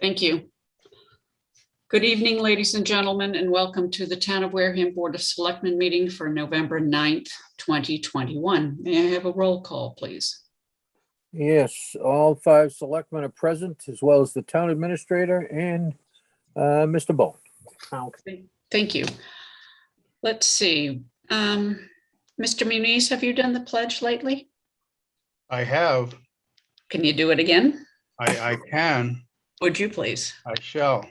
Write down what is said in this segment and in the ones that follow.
Thank you. Good evening, ladies and gentlemen, and welcome to the Town of Wareham Board of Selectmen meeting for November 9th, 2021. May I have a roll call, please? Yes, all 5 selectmen are present, as well as the town administrator and Mr. Bull. Thank you. Let's see. Mr. Muniz, have you done the pledge lately? I have. Can you do it again? I can. Would you please? I shall.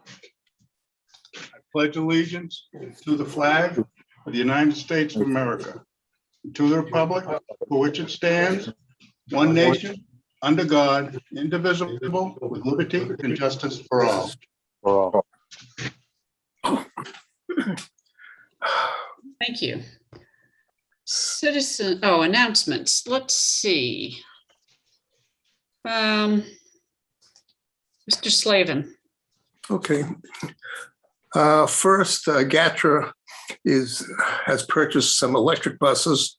I pledge allegiance to the flag of the United States of America, to the republic for which it stands, one nation, under God, indivisible, with liberty and justice for all. Thank you. Announcements. Let's see. Mr. Slavin. Okay. First, GATRA has purchased some electric buses.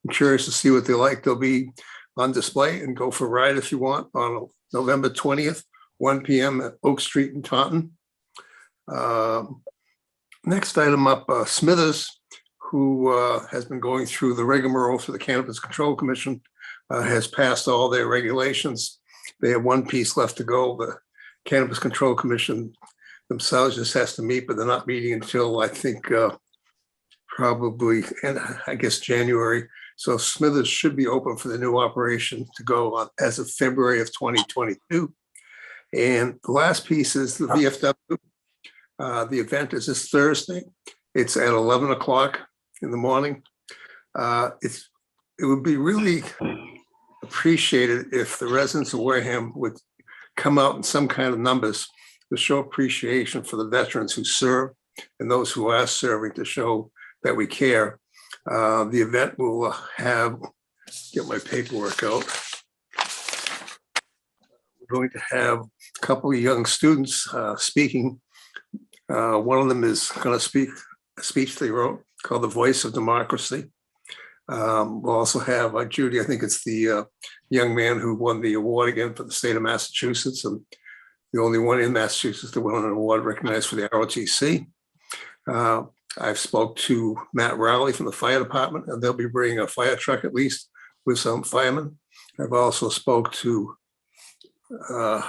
I'm curious to see what they're like. They'll be on display and go for a ride if you want on November 20th, 1 p.m. at Oak Street in Taunton. Next item up, Smithers, who has been going through the rigmarole for the Cannabis Control Commission, has passed all their regulations. They have one piece left to go. The Cannabis Control Commission themselves just has to meet, but they're not meeting until I think probably, and I guess January. So Smithers should be open for the new operation to go on as of February of 2022. And the last piece is the VFW. The event is this Thursday. It's at 11 o'clock in the morning. It would be really appreciated if the residents of Wareham would come out in some kind of numbers to show appreciation for the veterans who serve and those who are serving, to show that we care. The event will get my paperwork out. We're going to have a couple of young students speaking. One of them is going to speak a speech they wrote called The Voice of Democracy. We'll also have Judy, I think it's the young man who won the award again for the state of Massachusetts, and the only one in Massachusetts that won an award recognized for the ROTC. I've spoke to Matt Rowley from the fire department, and they'll be bringing a fire truck at least with some firemen. I've also spoke to the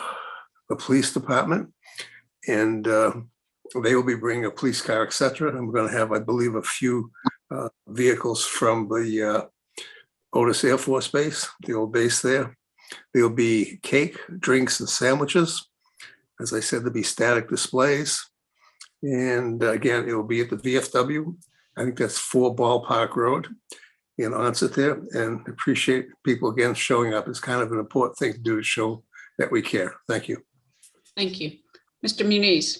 police department, and they will be bringing a police car, etc. And we're going to have, I believe, a few vehicles from the Otis Air Force Base, the old base there. There'll be cake, drinks, and sandwiches. As I said, there'll be static displays. And again, it will be at the VFW. I think that's 4 Ballpark Road in Onset there. And appreciate people again showing up. It's kind of an important thing to do to show that we care. Thank you. Thank you. Mr. Muniz.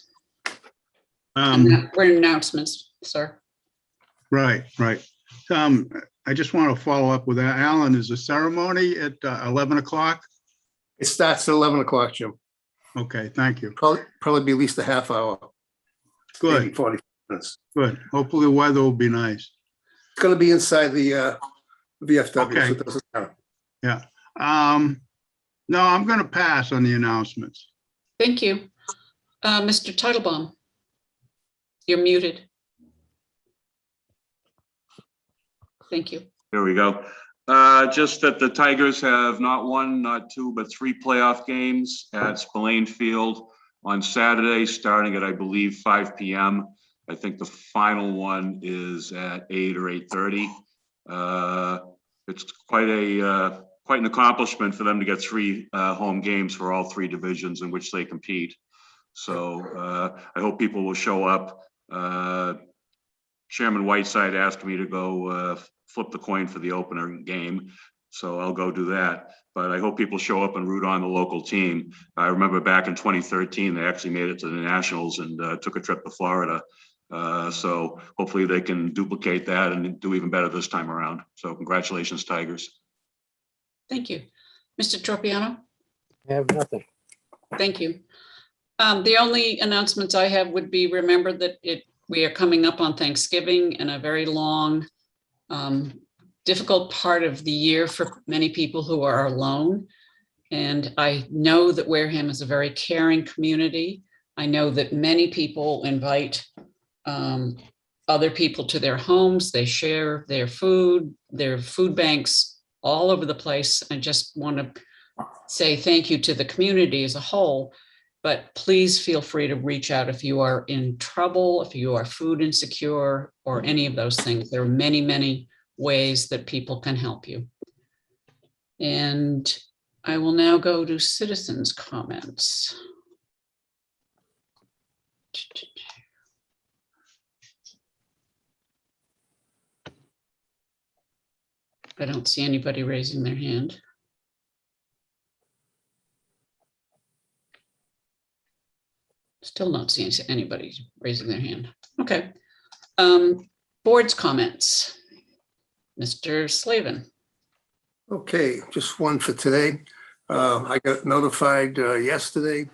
We're in announcements, sir. Right. I just want to follow up with that. Alan, is the ceremony at 11 o'clock? It starts at 11 o'clock, Jim. Okay, thank you. Probably be at least a half hour. Good. Maybe 40 minutes. Good. Hopefully the weather will be nice. It's going to be inside the VFW. Okay. So it doesn't matter. Yeah. No, I'm going to pass on the announcements. Thank you. Mr. Titlebaum, you're muted. Thank you. Here we go. Just that the Tigers have not 1, not 2, but 3 playoff games at Spillane Field on Saturday, starting at, I believe, 5 p.m. I think the final one is at 8 or 8:30. It's quite an accomplishment for them to get 3 home games for all 3 divisions in which they compete. So I hope people will show up. Chairman Whiteside asked me to go flip the coin for the opener game, so I'll go do that. But I hope people show up and root on the local team. I remember back in 2013, they actually made it to the Nationals and took a trip to Florida. So hopefully they can duplicate that and do even better this time around. So congratulations, Tigers. Thank you. Mr. Tropiano? I have nothing. Thank you. The only announcements I have would be, remember that we are coming up on Thanksgiving and a very long, difficult part of the year for many people who are alone. And I know that Wareham is a very caring community. I know that many people invite other people to their homes. They share their food banks all over the place. I just want to say thank you to the community as a whole, but please feel free to reach out if you are in trouble, if you are food insecure, or any of those things. There are many, many ways that people can help you. And I will now go to citizens' comments. I don't see anybody raising their hand. Still not seeing anybody raising their hand. Okay. Board's comments. Mr. Slavin. Okay, just one for today. I got notified yesterday,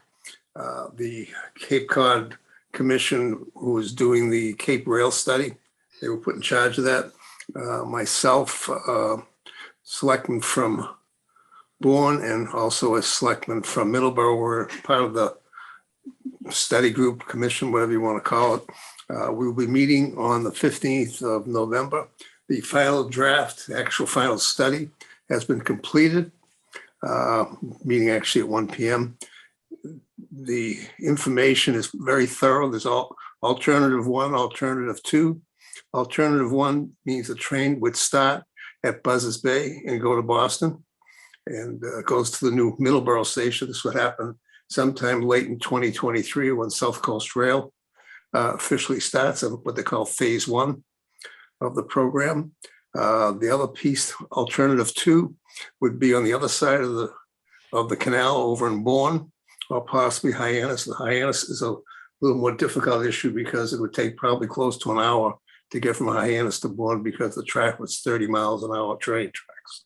the Cape Cod Commission, who was doing the Cape Rail study, they were put in charge of that. Myself, selectman from Bourne, and also a selectman from Middleborough were part of the study group, commission, whatever you want to call it. We will be meeting on the 15th of November. The final draft, the actual final study has been completed, meeting actually at 1 p.m. The information is very thorough. There's alternative 1, alternative 2. Alternative 1 means the train would start at Buzzards Bay and go to Boston, and goes to the new Middleborough station. This would happen sometime late in 2023 when South Coast Rail officially starts of what they call phase 1 of the program. The other piece, alternative 2, would be on the other side of the canal over in Bourne, or possibly Hyannis. The Hyannis is a little more difficult issue because it would take probably close to an hour to get from Hyannis to Bourne because the track was 30 miles an hour train tracks.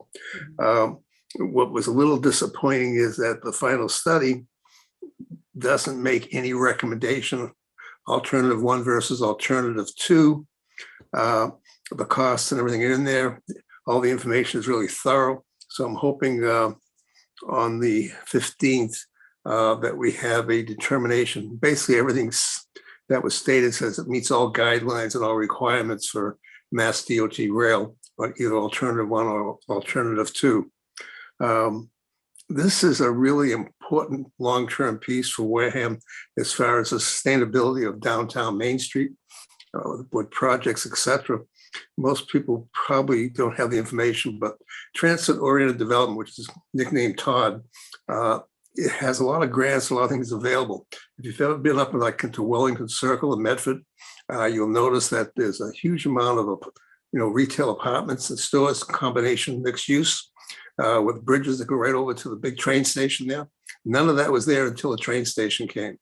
What was a little disappointing is that the final study doesn't make any recommendation, alternative 1 versus alternative 2. The costs and everything in there, all the information is really thorough. So I'm hoping on the 15th that we have a determination. Basically, everything that was stated says it meets all guidelines and all requirements for Mass DOT rail, but either alternative 1 or alternative 2. This is a really important long-term piece for Wareham as far as the sustainability of downtown Main Street, with projects, etc. Most people probably don't have the information, but transit-oriented development, which is nicknamed TOD, it has a lot of grants, a lot of things available. If you've ever been up into Wellington Circle in Medford, you'll notice that there's a huge amount of retail apartments and stores, combination mixed use, with bridges that go right over to the big train station there. None of that was there until the train station came.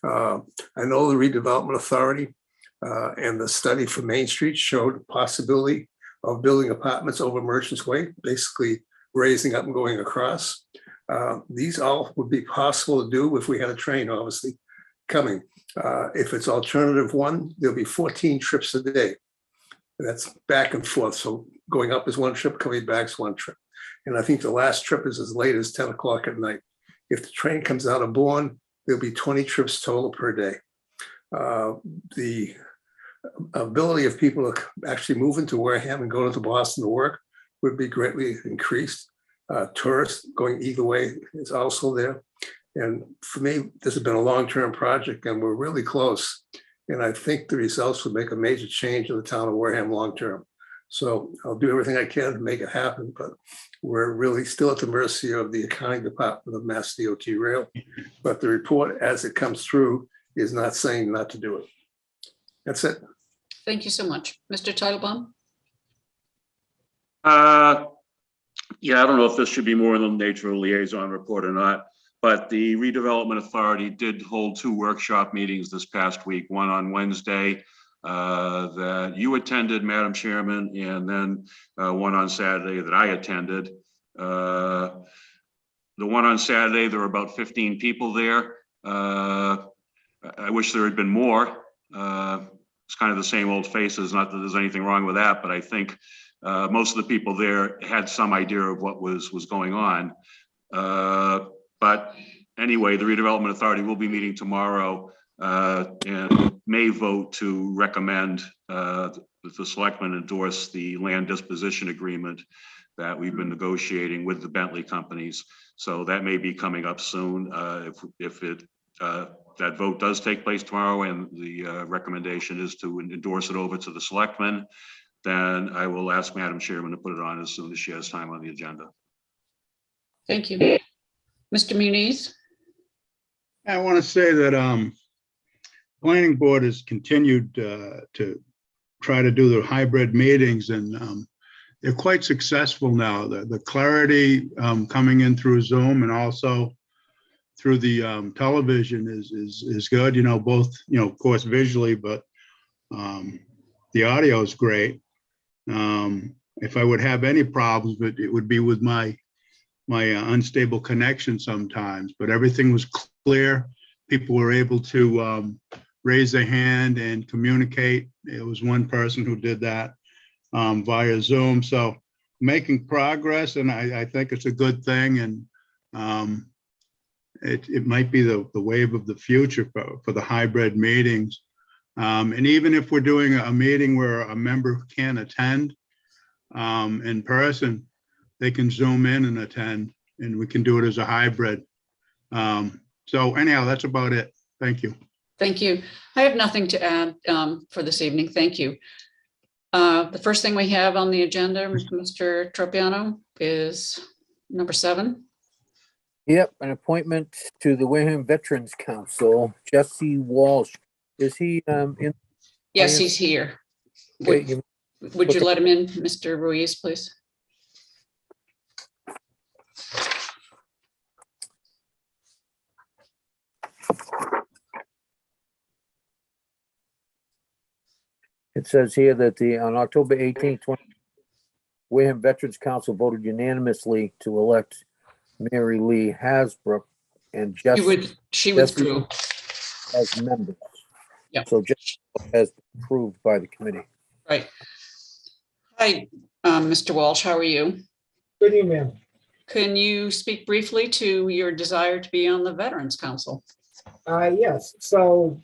I know the Redevelopment Authority and the study for Main Street showed the possibility of building apartments over Merchants Way, basically raising up and going across. These all would be possible to do if we had a train, obviously, coming. If it's alternative 1, there'll be 14 trips a day. That's back and forth. So going up is 1 trip, coming back is 1 trip. And I think the last trip is as late as 10 o'clock at night. If the train comes out of Bourne, there'll be 20 trips total per day. The ability of people to actually move into Wareham and go into Boston to work would be greatly increased. Tourists going either way is also there. And for me, this has been a long-term project and we're really close. And I think the results would make a major change in the town of Wareham long-term. So I'll do everything I can to make it happen, but we're really still at the mercy of the accounting department of Mass DOT Rail. But the report as it comes through is not saying not to do it. That's it. Thank you so much. Mr. Titlebaum? Yeah, I don't know if this should be more in the nature of a liaison report or not, but the Redevelopment Authority did hold 2 workshop meetings this past week, one on Wednesday that you attended, Madam Chairman, and then one on Saturday that I attended. The one on Saturday, there were about 15 people there. I wish there had been more. It's kind of the same old faces, not that there's anything wrong with that, but I think most of the people there had some idea of what was going on. But anyway, the redevelopment authority will be meeting tomorrow and may vote to recommend that the selectmen endorse the land disposition agreement that we've been negotiating with the Bentley companies. So that may be coming up soon. If that vote does take place tomorrow and the recommendation is to endorse it over to the selectmen, then I will ask Madam Chairman to put it on as soon as she has time on the agenda. Thank you. Mr. Muniz? I want to say that planning board has continued to try to do the hybrid meetings, and they're quite successful now. The clarity coming in through Zoom and also through the television is good. You know, both, you know, of course, visually, but the audio is great. If I would have any problems, but it would be with my unstable connection sometimes, but everything was clear. People were able to raise their hand and communicate. It was one person who did that via Zoom. So making progress, and I think it's a good thing. And it might be the wave of the future for the hybrid meetings. And even if we're doing a meeting where a member can't attend in person, they can Zoom in and attend, and we can do it as a hybrid. So anyhow, that's about it. Thank you. Thank you. I have nothing to add for this evening. Thank you. The first thing we have on the agenda, Mr. Tropiano, is number 7. Yep, an appointment to the Wareham Veterans Council, Jesse Walsh. Is he in? Yes, he's here. Okay, Would you let him in, Mr. Ruiz, please? It says here that on October 18th, Wareham Veterans Council voted unanimously to elect Mary Lee Hasbrook and Jesse She withdrew. as members. Yeah. So Jesse has been approved by the committee. Right. Hi, Mr. Walsh, how are you? Good evening, ma'am. Can you speak briefly to your desire to be on the Veterans Council? Yes, so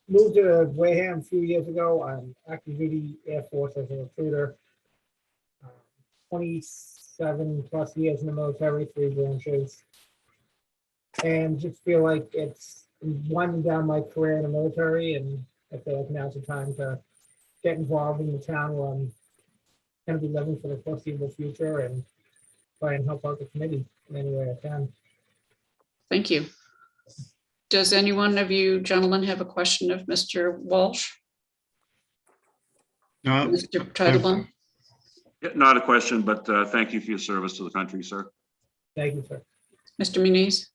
moved to Wareham a few years ago. I'm active duty Air Force as a recruiter. 27 plus years in the military, 3 branches. And just feel like it's winding down my career in the military, and I feel like now's the time to get involved in the town where I'm going to be living for the foreseeable future and try and help out the committee in any way I can. Thank you. Does any one of you gentlemen have a question of Mr. Walsh? Mr. Titlebaum? Yeah, not a question, but thank you for your service to the country, sir. Thank you, sir. Mr. Muniz?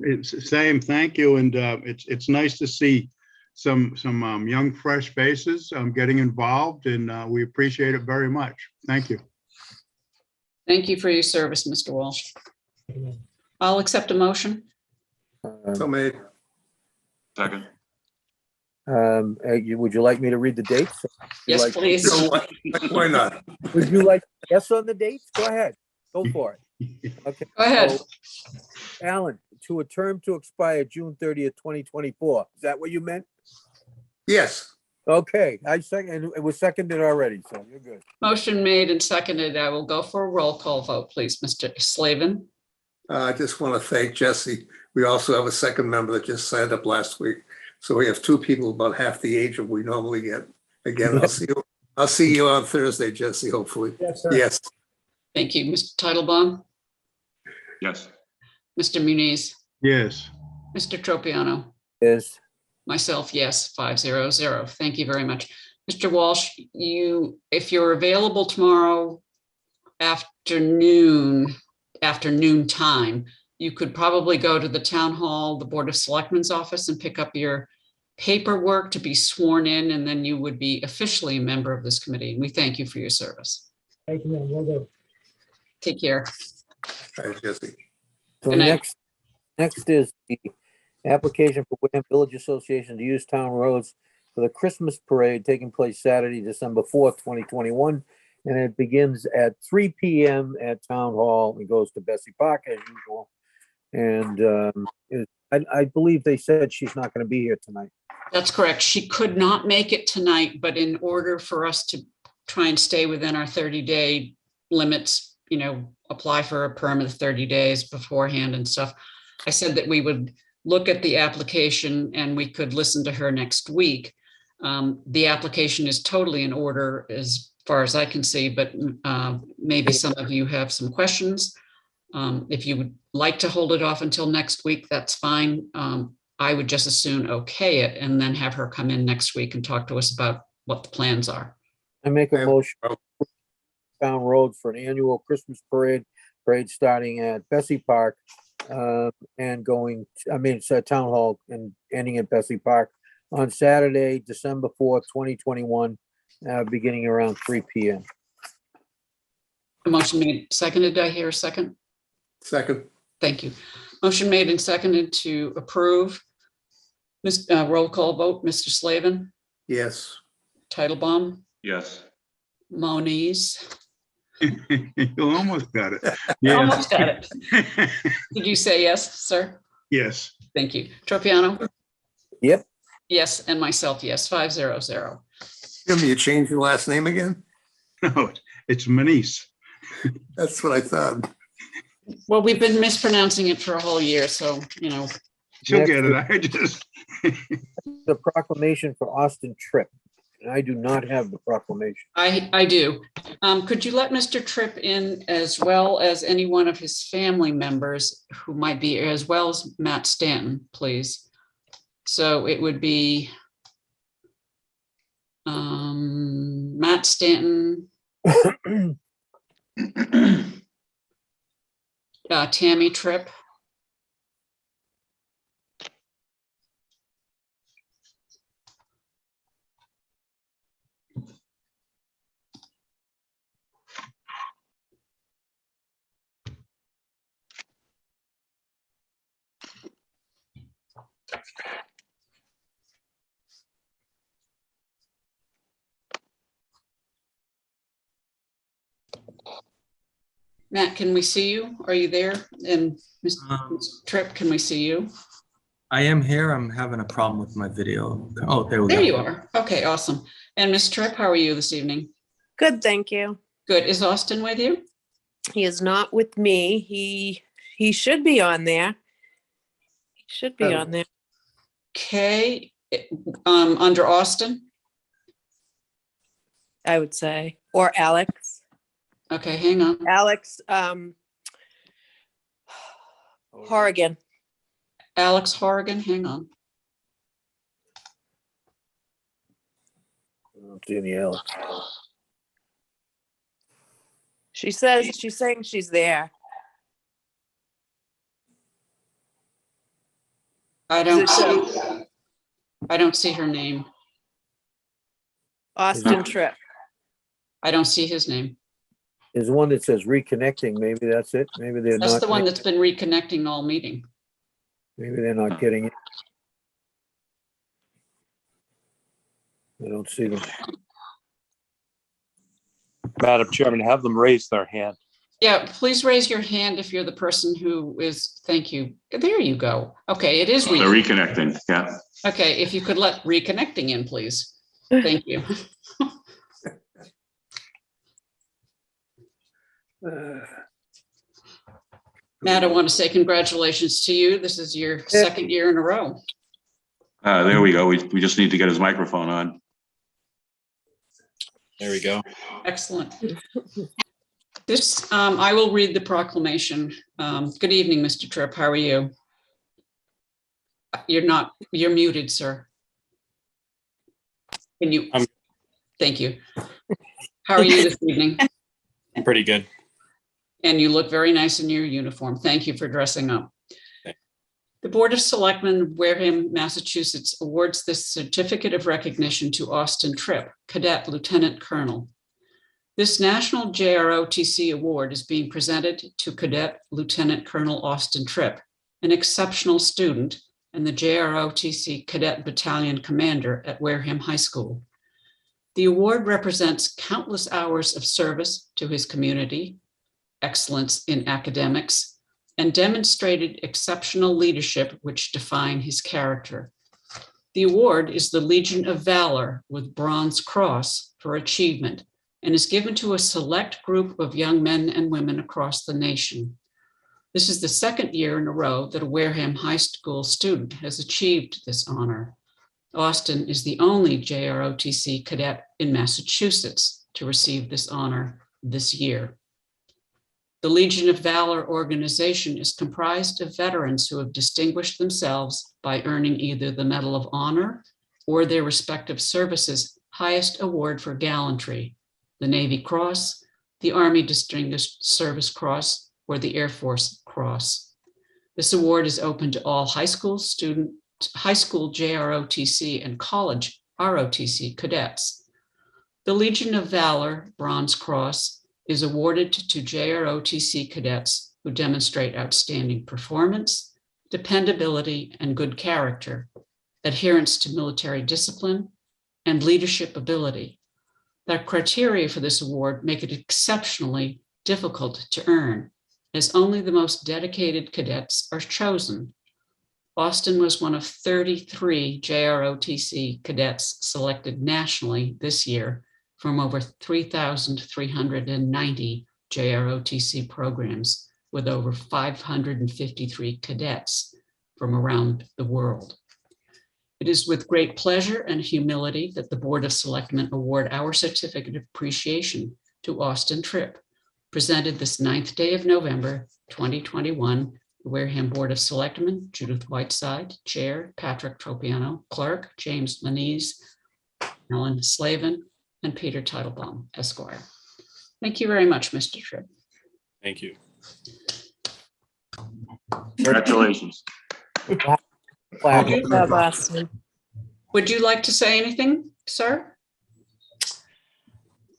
It's the same, thank you. And it's nice to see some young, fresh faces getting involved, and we appreciate it very much. Thank you. Thank you for your service, Mr. Walsh. Thank you, ma'am. I'll accept a motion. So made. Second. Would you like me to read the dates? Yes, please. No, why not? Would you like yes on the dates? Go ahead. Go for it. Okay. Go ahead. So, Alan, to a term to expire June 30th, 2024. Is that what you meant? Yes. Okay, I second. It was seconded already, so you're good. Motion made and seconded. I will go for a roll call vote, please. Mr. Slavin? I just want to thank Jesse. We also have a second member that just signed up last week. So we have 2 people about half the age of we normally get. Again, I'll see you on Thursday, Jesse, hopefully. Yes, sir. Yes. Thank you. Mr. Titlebaum? Yes. Mr. Muniz? Yes. Mr. Tropiano? Is Myself, yes, 500. Thank you very much. Mr. Walsh, if you're available tomorrow afternoon time, you could probably go to the town hall, the Board of Selectmen's office, and pick up your paperwork to be sworn in, and then you would be officially a member of this committee. And we thank you for your service. Thank you, ma'am. Will do. Take care. All right, Jesse. so Good night. next is the application for Wareham Village Association to use town roads for the Christmas parade taking place Saturday, December 4th, 2021, And it begins at 3 p.m. at Town Hall and goes to Bessie Park as usual. And I believe they said she's not going to be here tonight. That's correct. She could not make it tonight, but in order for us to try and stay within our 30-day limits, apply for a permit of 30 days beforehand and stuff, I said that we would look at the application and we could listen to her next week. The application is totally in order as far as I can see, but maybe some of you have some questions. If you would like to hold it off until next week, that's fine. I would just as soon okay it and then have her come in next week and talk to us about what the plans are. I make a motion Town Road for an annual Christmas parade starting at Bessie Park and Town Hall and ending at Bessie Park on Saturday, December 4th, 2021, beginning around 3 p.m. Motion made, seconded. Did I hear a second? Second. Thank you. Motion made and seconded to approve. Roll call vote, Mr. Slavin, Yes. Titlebaum, Yes. Moniz. You almost got it. Yeah. Almost got it. Did you say yes, sir? Yes. Thank you. Tropiano? Yep. Yes, and myself, yes, 500. Give me, you change your last name again? No, it's Manise. That's what I thought. Well, we've been mispronouncing it for a whole year, so, She'll get it. I just. The proclamation for Austin Tripp. And I do not have the proclamation. I do. Could you let Mr. Tripp in as well as any one of his family members who might be, as well as Matt Stanton, please? So it would be Matt Stanton, Tammy Tripp, Matt, can we see you? Are you there? And Mr. Tripp, can we see you? I am here. I'm having a problem with my video. Oh, there we go. There you are. Okay, awesome. And Ms. Tripp, how are you this evening? Good, thank you. Good. Is Austin with you? He is not with me. He should be on there. He should be on there. Okay. Under Austin? I would say, or Alex. Okay, hang on. Alex Horrigan. Alex Horrigan, hang on. I don't see any Alex. She's saying she's there. I don't see her name. Austin Tripp. I don't see his name. There's one that says reconnecting. Maybe that's it. Maybe they're That's not. the one that's been reconnecting all meeting. Maybe they're not getting it. I don't see them. Madam Chairman, have them raise their hand. Yeah, please raise your hand if you're the person who is, thank you. There you go. Okay, it is. They're reconnecting. Yeah. Okay, if you could let reconnecting in, please. Thank you. Matt, I want to say congratulations to you. This is your second year in a row. There we go. We just need to get his microphone on. There we go. Excellent. This, I will read the proclamation. Good evening, Mr. Tripp. How are you? You're muted, sir. Can you? Thank you. How are you this evening? I'm pretty good. And you look very nice in your uniform. Thank you for dressing up. The Board of Selectmen of Wareham, Massachusetts awards this certificate of recognition to Austin Tripp, Cadet Lieutenant Colonel. This National JROTC Award is being presented to Cadet Lieutenant Colonel Austin Tripp, an exceptional student and the JROTC Cadet Battalion Commander at Wareham High School. The award represents countless hours of service to his community, excellence in academics, and demonstrated exceptional leadership which define his character. The award is the Legion of Valor with Bronze Cross for achievement and is given to a select group of young men and women across the nation. This is the second year in a row that a Wareham High School student has achieved this honor. Austin is the only JROTC cadet in Massachusetts to receive this honor this year. The Legion of Valor organization is comprised of veterans who have distinguished themselves by earning either the Medal of Honor or their respective services' highest award for gallantry, the Navy Cross, the Army Distinguished Service Cross, or the Air Force Cross. This award is open to all high school JROTC and college ROTC cadets. The Legion of Valor Bronze Cross is awarded to JROTC cadets who demonstrate outstanding performance, dependability, and good character, adherence to military discipline, and leadership ability. The criteria for this award make it exceptionally difficult to earn, as only the most dedicated cadets are chosen. Austin was one of 33 JROTC cadets selected nationally this year from over 3,390 JROTC programs with over 553 cadets from around the world. It is with great pleasure and humility that the Board of Selectmen award our certificate of appreciation to Austin Tripp, presented this 9th day of November, 2021, the Wareham Board of Selectmen, Judith Whiteside, Chair, Patrick Tropiano, Clerk, James Manise, Ellen Slavin, and Peter Teitelbaum, Esquire. Thank you very much, Mr. Tripp. Thank you. Congratulations. Flag. Bob Austin. Would you like to say anything, sir?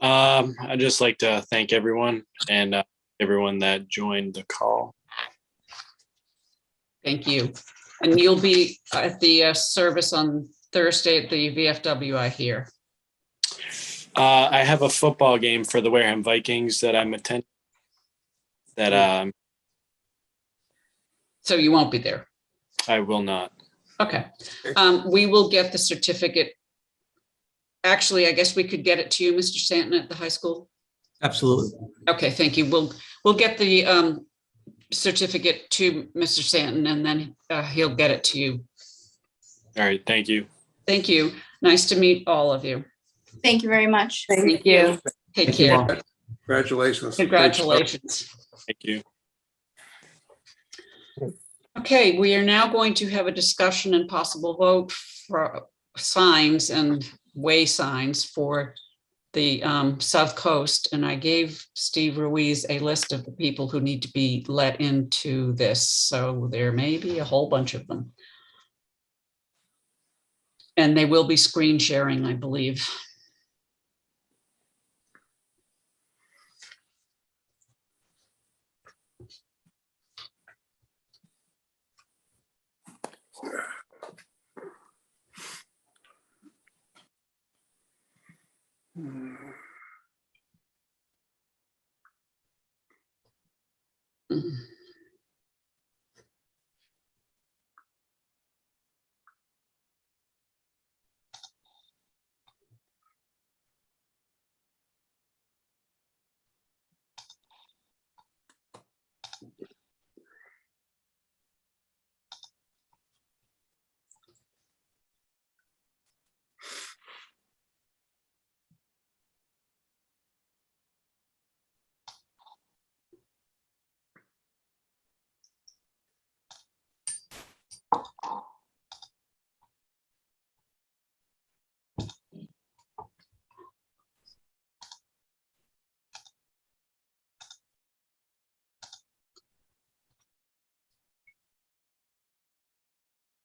I'd just like to thank everyone and everyone that joined the call. Thank you. And you'll be at the service on Thursday at the VFW, I hear. I have a football game for the Wareham Vikings that I'm attending. That So you won't be there. I will not. Okay. We will get the certificate. Actually, I guess we could get it to you, Mr. Stanton, at the high school. Absolutely. Okay, thank you. We'll get the certificate to Mr. Stanton, and then he'll get it to you. All right. Thank you. Thank you. Nice to meet all of you. Thank you very much. Thank you. Take Thank you care. all. Congratulations. Congratulations. Thank you. Okay, we are now going to have a discussion and possible vote for signs and way signs for the South Coast. And I gave Steve Ruiz a list of the people who need to be let into this. So there may be a whole bunch of them. And they will be screen sharing, I believe.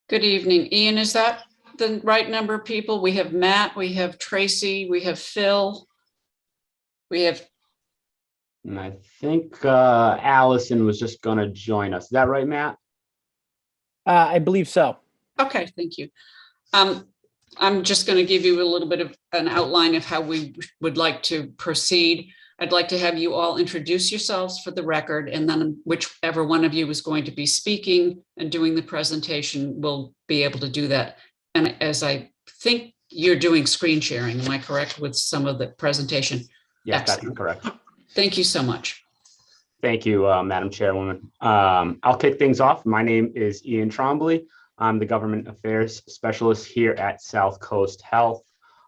Good evening, Ian. Is that the right number of people? We have Matt, we have Tracy, we have Phil. We have, And I think Allison was just going to join us. Is that right, Matt? I believe so. okay, thank you. I'm just going to give you a little bit of an outline of how we would like to proceed. I'd like to have you all introduce yourselves for the record, and then whichever one of you is going to be speaking and doing the presentation will be able to do that. And as I think you're doing screen sharing, am I correct with some of the presentation? Yes, that's Excellent. correct. Thank you so much. Thank you, Madam Chairwoman. I'll kick things off. My name is Ian Trombley. I'm the Government Affairs Specialist here at South Coast Health.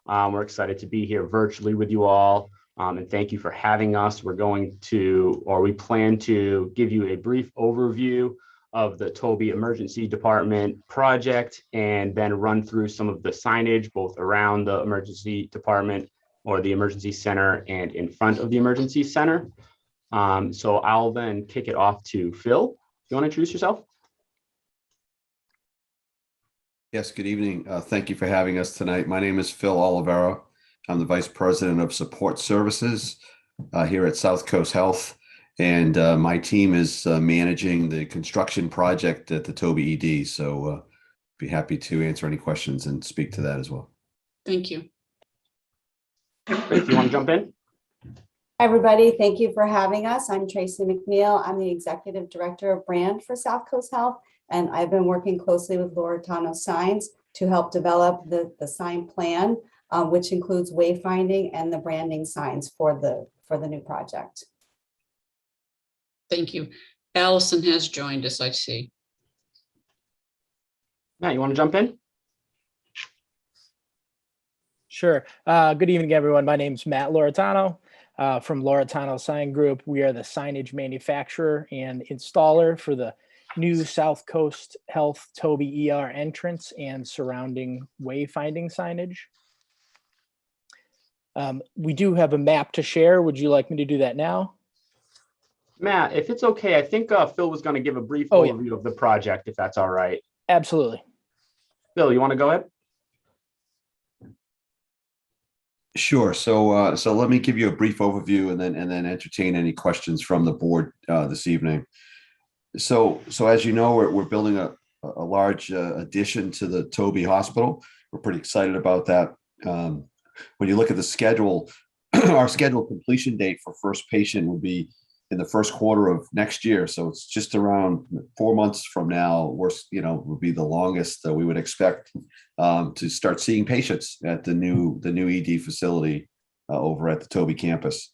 We're excited to be here virtually with you all, and thank you for having us. We plan to give you a brief overview of the Toby Emergency Department project, and then run through some of the signage both around the emergency department or the emergency center and in front of the emergency center. So I'll then kick it off to Phil. You want to introduce yourself? Yes, good evening. Thank you for having us tonight. My name is Phil Olivero. I'm the Vice President of Support Services here at South Coast Health. And my team is managing the construction project at the Toby ED. So be happy to answer any questions and speak to that as well. Thank you. Great. You want to jump in? Everybody, thank you for having us. I'm Tracy McNeil. I'm the Executive Director of Brand for South Coast Health, and I've been working closely with Loretano Signs to help develop the sign plan, which includes wayfinding and the branding signs for the new project. Thank you. Allison has joined us, I see. Matt, you want to jump in? Sure. Good evening, everyone. My name is Matt Loretano from Loretano Sign Group. We are the signage manufacturer and installer for the new South Coast Health Toby ER entrance and surrounding wayfinding signage. We do have a map to share. Would you like me to do that now? Matt, if it's okay, I think Phil was going to give a brief Oh, yeah. overview of the project, if that's all right. Absolutely. Phil, you want to go ahead? Sure. So let me give you a brief overview and then entertain any questions from the board this evening. So as you know, we're building a large addition to the Toby Hospital. We're pretty excited about that. When you look at the schedule, our scheduled completion date for first patient will be in the first quarter of next year. So it's just around 4 months from now, would be the longest that we would expect to start seeing patients at the new ED facility over at the Toby campus.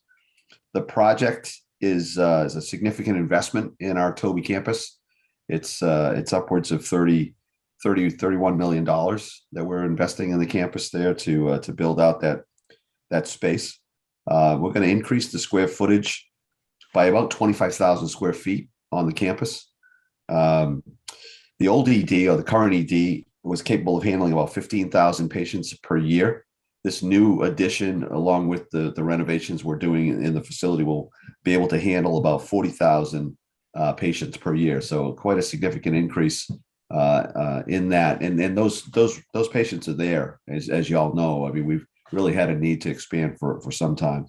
The project is a significant investment in our Toby campus. It's upwards of $31 million that we're investing in the campus there to build out that space. We're going to increase the square footage by about 25,000 square feet on the campus. The old ED, or the current ED, was capable of handling about 15,000 patients per year. This new addition, along with the renovations we're doing in the facility, will be able to handle about 40,000 patients per year. So quite a significant increase in that. And those patients are there, as you all know. I mean, we've really had a need to expand for some time.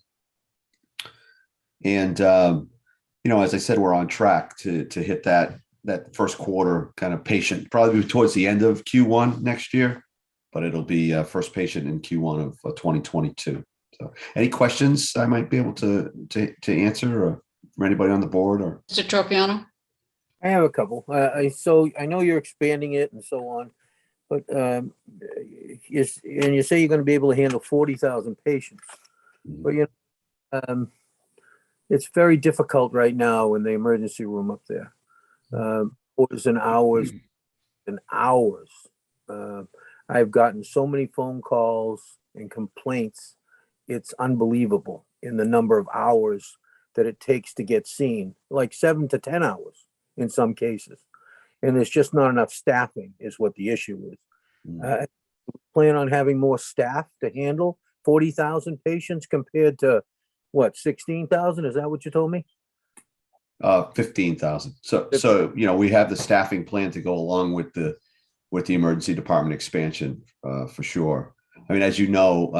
And, as I said, we're on track to hit that first quarter kind of patient, probably towards the end of Q1 next year, but it'll be first patient in Q1 of 2022. So any questions I might be able to answer, or for anybody on the board? Or Mr. Tropiano? I have a couple. So I know you're expanding it and so on, but you say you're going to be able to handle 40,000 patients, but it's very difficult right now in the emergency room up there. Hours and hours and hours. I've gotten so many phone calls and complaints. It's unbelievable in the number of hours that it takes to get seen, like 7 to 10 hours in some cases. And there's just not enough staffing is what the issue is. Plan on having more staff to handle 40,000 patients compared to what, 16,000? Is that what you told me? 15,000. So we have the staffing plan to go along with the emergency department expansion for sure. I mean, as you know,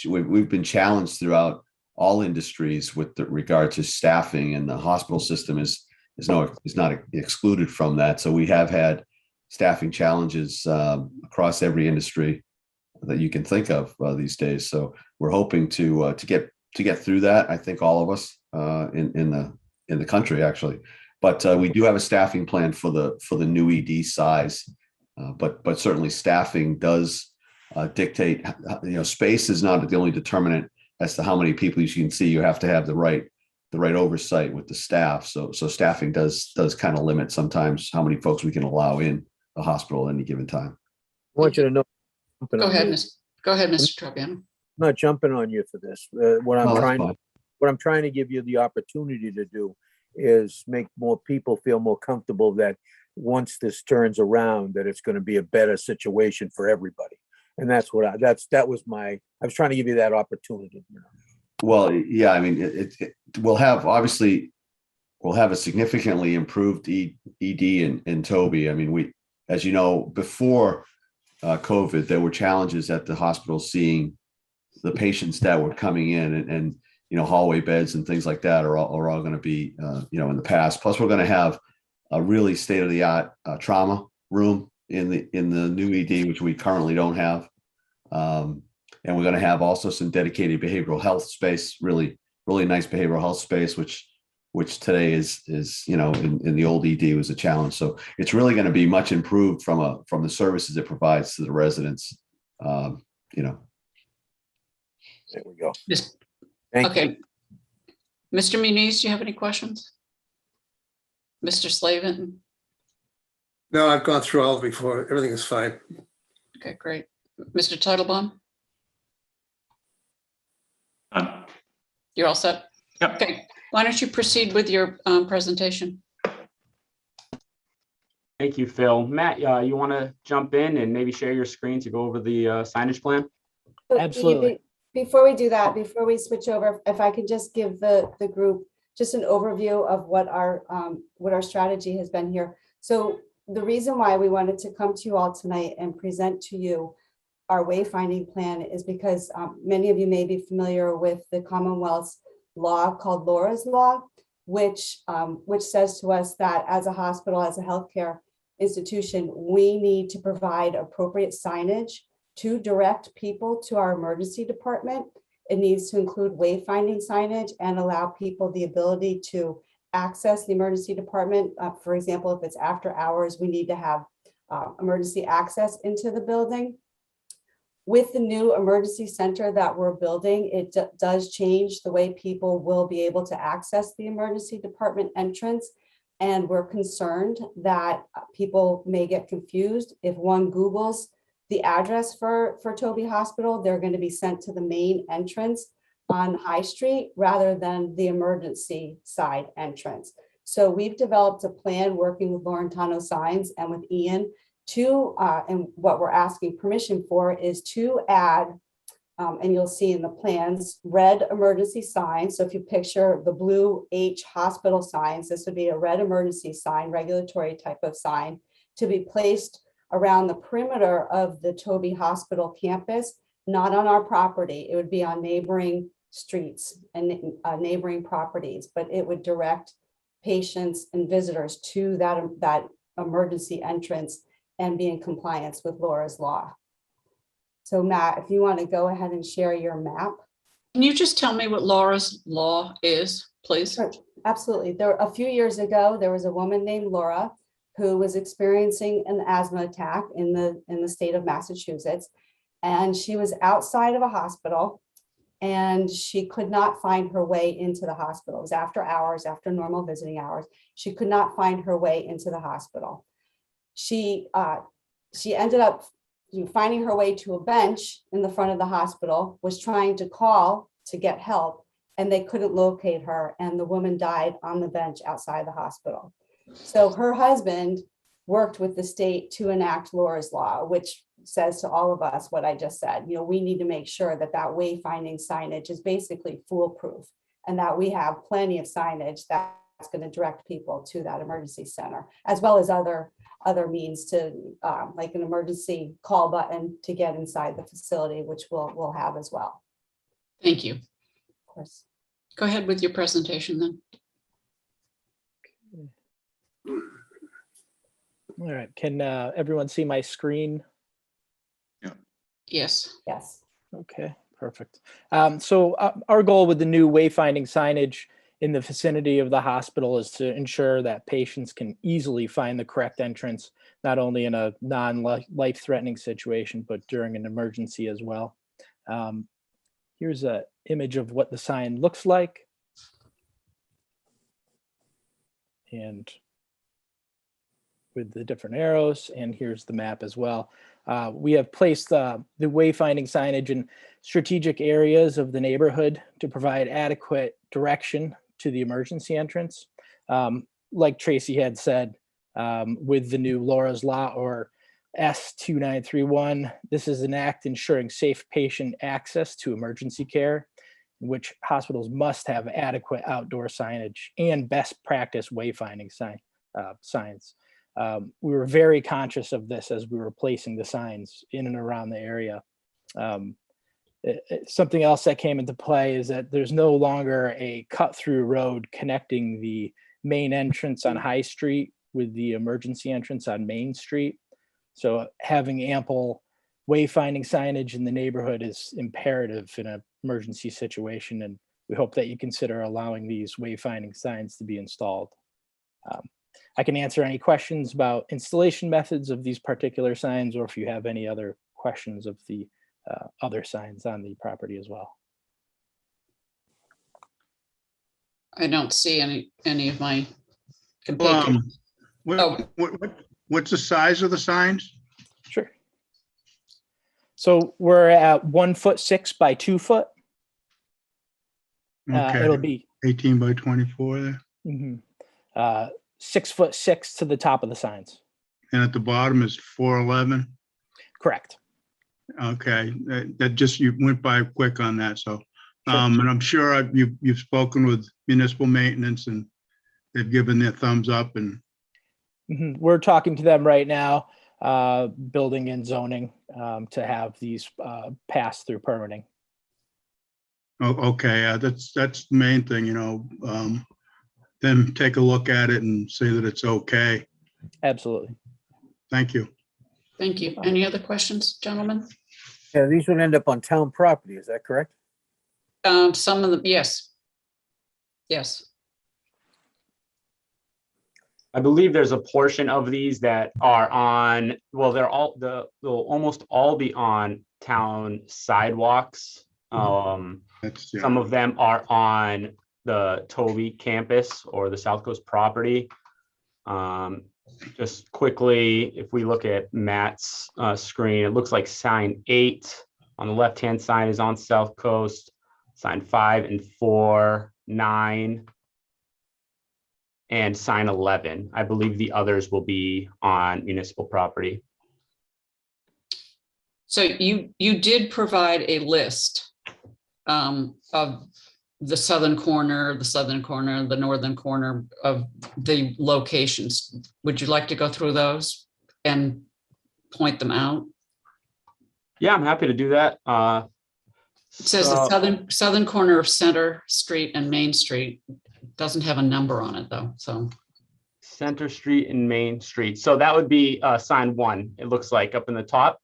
we've been challenged throughout all industries with regard to staffing, and the hospital system is not excluded from that. So we have had staffing challenges across every industry. that you can think of these days. So we're hoping to get through that. I think all of us in the country actually, but we do have a staffing plan for the new ED size. But certainly staffing does dictate. Space is not the only determinant as to how many people you can see. You have to have the right oversight with the staff. So staffing does kind of limit sometimes how many folks we can allow in the hospital at any given time. I want you to know. Go ahead, Mr. Tropiano. I'm not jumping on you for this. What I'm trying to give you the opportunity to do is make more people feel more comfortable that once this turns around, that it's going to be a better situation for everybody. And that's what I was trying to give you that opportunity. Well, yeah, I mean, we'll have a significantly improved ED in Toby. I mean, as you know, before COVID, there were challenges at the hospital seeing the patients that were coming in, and hallway beds and things like that are all going to be in the past. Plus, we're going to have a really state-of-the-art trauma room in the new ED, which we currently don't have. And we're going to have also some dedicated behavioral health space, really nice behavioral health space, which today is in the old ED was a challenge. So it's really going to be much improved from the services it provides to the residents. There we go. Okay. Mr. Muniz, do you have any questions? Mr. Slavin? No, I've gone through all before. Everything is fine. Okay, great. Mr. Titlebaum? You're all set? Yep. Okay, why don't you proceed with your presentation? Thank you, Phil. Matt, you want to jump in and maybe share your screen to go over the signage plan? Absolutely. Before we do that, before we switch over, if I could just give the group just an overview of what our strategy has been here. So the reason why we wanted to come to you all tonight and present to you our wayfinding plan is because many of you may be familiar with the Commonwealth's law called Laura's Law, which says to us that as a hospital, as a healthcare institution, we need to provide appropriate signage to direct people to our emergency department. It needs to include wayfinding signage and allow people the ability to access the emergency department. For example, if it's after hours, we need to have emergency access into the building. With the new emergency center that we're building, it does change the way people will be able to access the emergency department entrance. And we're concerned that people may get confused. If one Googles the address for Toby Hospital, they're going to be sent to the main entrance on High Street rather than the emergency side entrance. So we've developed a plan working with Laurentano Signs and with Ian and what we're asking permission for is to add, and you'll see in the plans, red emergency signs. So if you picture the blue H hospital signs, this would be a red emergency sign, regulatory type of sign, to be placed around the perimeter of the Toby Hospital campus, not on our property. It would be on neighboring streets and neighboring properties, but it would direct patients and visitors to that emergency entrance and be in compliance with Laura's Law. So Matt, if you want to go ahead and share your map. Can you just tell me what Laura's Law is, please? Sure, absolutely. A few years ago, there was a woman named Laura who was experiencing an asthma attack in the state of Massachusetts. And she was outside of a hospital and she could not find her way into the hospital. It was after hours, after normal visiting hours. She could not find her way into the hospital. She ended up finding her way to a bench in the front of the hospital, was trying to call to get help, and they couldn't locate her. And the woman died on the bench outside the hospital. So her husband worked with the state to enact Laura's Law, which says to all of us what I just said. We need to make sure that wayfinding signage is basically foolproof and that we have plenty of signage that's going to direct people to that emergency center, as well as other means to like an emergency call button to get inside the facility, which we'll have as well. Thank you. Of course. Go ahead with your presentation then. All right, can everyone see my screen? Yeah. Yes. Yes. Okay, perfect. So our goal with the new wayfinding signage in the vicinity of the hospital is to ensure that patients can easily find the correct entrance, not only in a non-life-threatening situation, but during an emergency as well. Here's an image of what the sign looks like. And with the different arrows, and here's the map as well. We have placed the wayfinding signage in strategic areas of the neighborhood to provide adequate direction to the emergency entrance. Like Tracy had said, with the new Laura's Law, or S2931, this is an act ensuring safe patient access to emergency care, in which hospitals must have adequate outdoor signage and best practice wayfinding signs. We were very conscious of this as we were placing the signs in and around the area. Something else that came into play is that there's no longer a cut-through road connecting the main entrance on High Street with the emergency entrance on Main Street. So having ample wayfinding signage in the neighborhood is imperative in an emergency situation, and we hope that you consider allowing these wayfinding signs to be installed. I can answer any questions about installation methods of these particular signs, or if you have any other questions of the other signs on the property as well. I don't see any of my compatriots. What's the size of the signs? Sure. So we're at 1'6" by 2 foot. Okay. It'll be 18 by 24 there. 6'6" to the top of the signs. And at the bottom is 4'11". Correct. Okay, that just, you went by quick on that, so. Sure. And I'm sure you've spoken with municipal maintenance and they've given their thumbs up and. We're talking to them right now, building and zoning, to have these pass through permitting. Oh, okay, that's the main thing, then take a look at it and say that it's okay. Absolutely. Thank you. Thank you. Any other questions, gentlemen? Yeah, these would end up on town property, is that correct? Some of them, yes. Yes. I believe there's a portion of these that are on, well, they'll almost all be on town sidewalks. Some of them are on the Toby campus or the South Coast property. Just quickly, if we look at Matt's screen, it looks like sign 8 on the left-hand side is on South Coast, sign 5 and 4, 9, and sign 11. I believe the others will be on municipal property. So you did provide a list of the southern corner, the northern corner of the locations. Would you like to go through those and point them out? Yeah, I'm happy to do that. It says the southern corner of Center Street and Main Street. Doesn't have a number on it though, so. Center Street and Main Street. So that would be sign 1, it looks like, up in the top.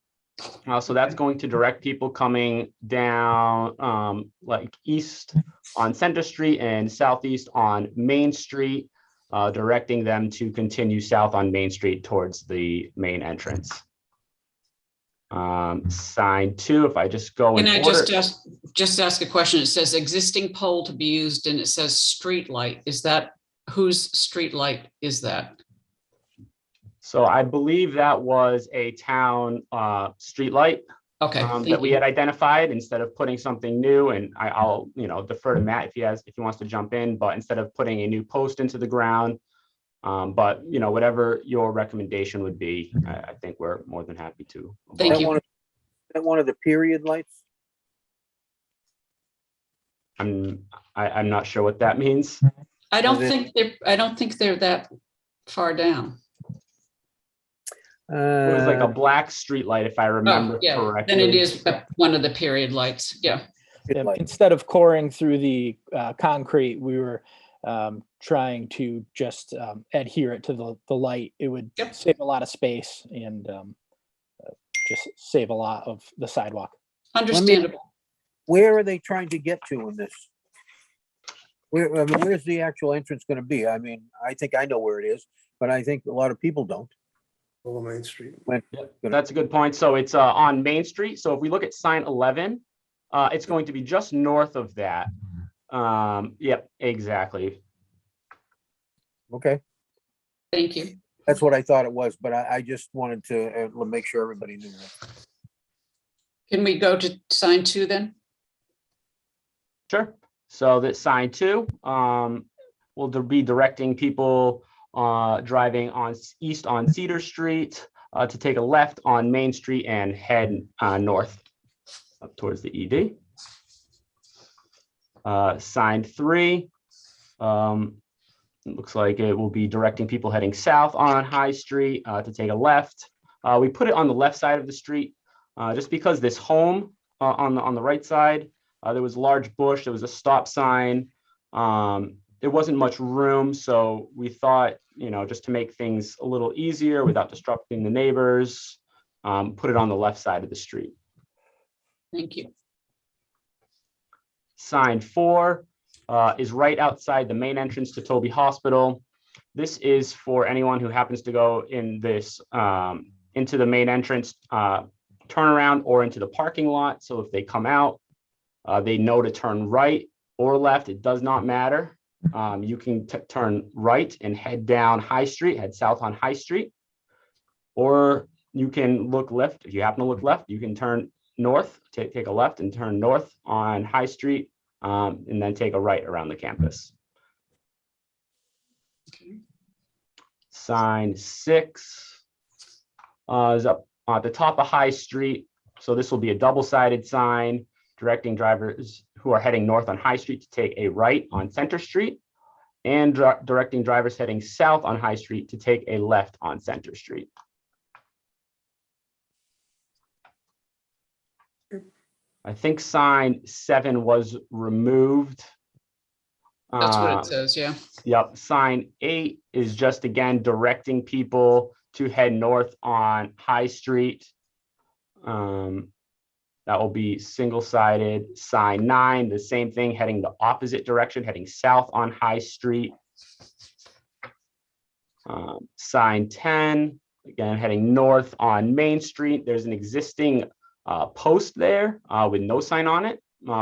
So that's going to direct people coming down like east on Center Street and southeast on Main Street, directing them to continue south on Main Street towards the main entrance. Sign 2, if I just go in Can I order. just ask a question? It says existing pole to be used and it says street light. Is that, whose street light is that? So I believe that was a town street light. Okay. That we had identified instead of putting something new, and I'll defer to Matt if he wants to jump in, but instead of putting a new post into the ground, but whatever your recommendation would be, I think we're more than happy to. Thank you. Is that one of the period lights? I'm not sure what that means. I don't think they're that far down. It was like a black street light, if I remember correctly. Then it is one of the period lights. Yeah. Instead of coring through the concrete, we were trying to just adhere it to the light. It would save a lot of space and just save a lot of the sidewalk. Understandable. Where are they trying to get to in this? Where's the actual entrance gonna be? I mean, I think I know where it is, but I think a lot of people don't. Lower Main Street. That's a good point. So it's on Main Street. So if we look at sign 11, it's going to be just north of that. Yep, exactly. Okay, Thank you. that's what I thought it was, but I just wanted to make sure everybody knew that. Can we go to sign 2 then? Sure. So that sign 2 will be directing people driving east on Cedar Street to take a left on Main Street and head north up towards the ED. Sign 3 it looks like it will be directing people heading south on High Street to take a left. We put it on the left side of the street just because this home on the right side, there was a large bush, there was a stop sign. There wasn't much room, so we thought, just to make things a little easier without disrupting the neighbors, put it on the left side of the street. Thank you. Sign 4 is right outside the main entrance to Toby Hospital. This is for anyone who happens to go in this into the main entrance turnaround or into the parking lot. So if they come out, they know to turn right or left. It does not matter. You can turn right and head down High Street, head south on High Street, or you can look left. If you happen to look left, you can turn north, take a left and turn north on High Street, and then take a right around the campus. Okay. Sign 6 is up at the top of High Street. So this will be a double-sided sign directing drivers who are heading north on High Street to take a right on Center Street, and directing drivers heading south on High Street to take a left on Center Street. I think sign 7 was removed. That's what it says, yeah. Yep. Sign 8 is just, again, directing people to head north on High Street. That will be single-sided. Sign 9, the same thing, heading the opposite direction, heading south on High Street. Sign 10, again, heading north on Main Street. There's an existing post there with no sign on it.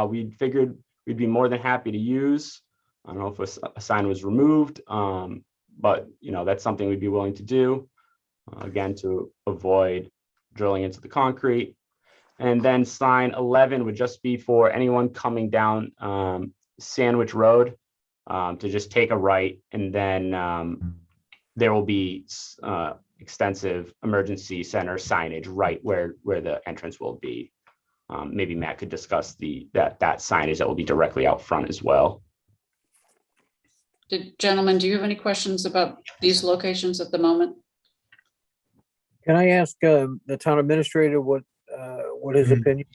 We figured we'd be more than happy to use. I don't know if a sign was removed, but that's something we'd be willing to do, again, to avoid drilling into the concrete. And then sign 11 would just be for anyone coming down Sandwich Road to just take a right, and then there will be extensive emergency center signage right where the entrance will be. Maybe Matt could discuss that signage that will be directly out front as well. Gentlemen, do you have any questions about these locations at the moment? Can I ask the town administrator what his opinion?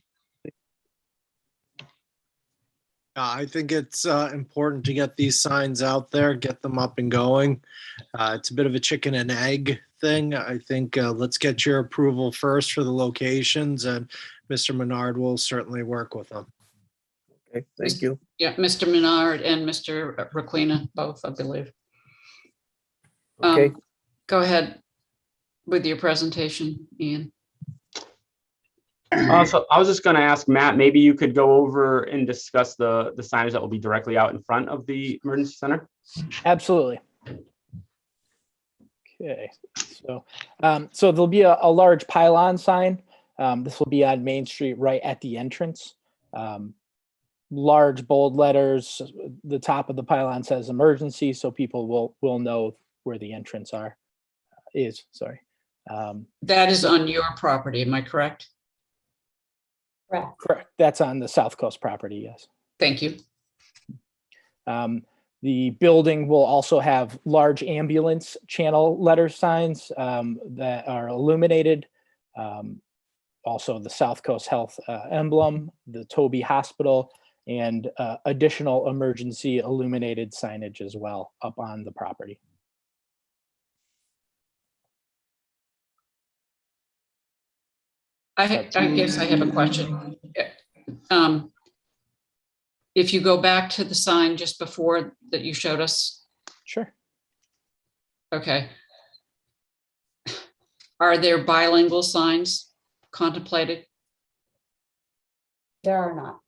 I think it's important to get these signs out there, get them up and going. It's a bit of a chicken and egg thing. I think let's get your approval first for the locations, and Mr. Menard will certainly work with them. Okay, thank you. Yeah, Mr. Menard and Mr. Requena, both, I believe. Okay. Go ahead with your presentation, Ian. So I was just going to ask Matt, maybe you could go over and discuss the signage that will be directly out in front of the emergency center. Absolutely. Okay, so there'll be a large pylon sign. This will be on Main Street right at the entrance. Large bold letters. The top of the pylon says emergency, so people will know where the entrance is. Sorry. That is on your property, am I correct? Correct. That's on the South Coast property, yes. Thank you. The building will also have large ambulance channel letter signs that are illuminated. Also the South Coast Health emblem, the Toby Hospital, and additional emergency illuminated signage as well up on the property. I guess I have a question. If you go back to the sign just before that you showed us, Sure. okay. Are there bilingual signs contemplated? There are not.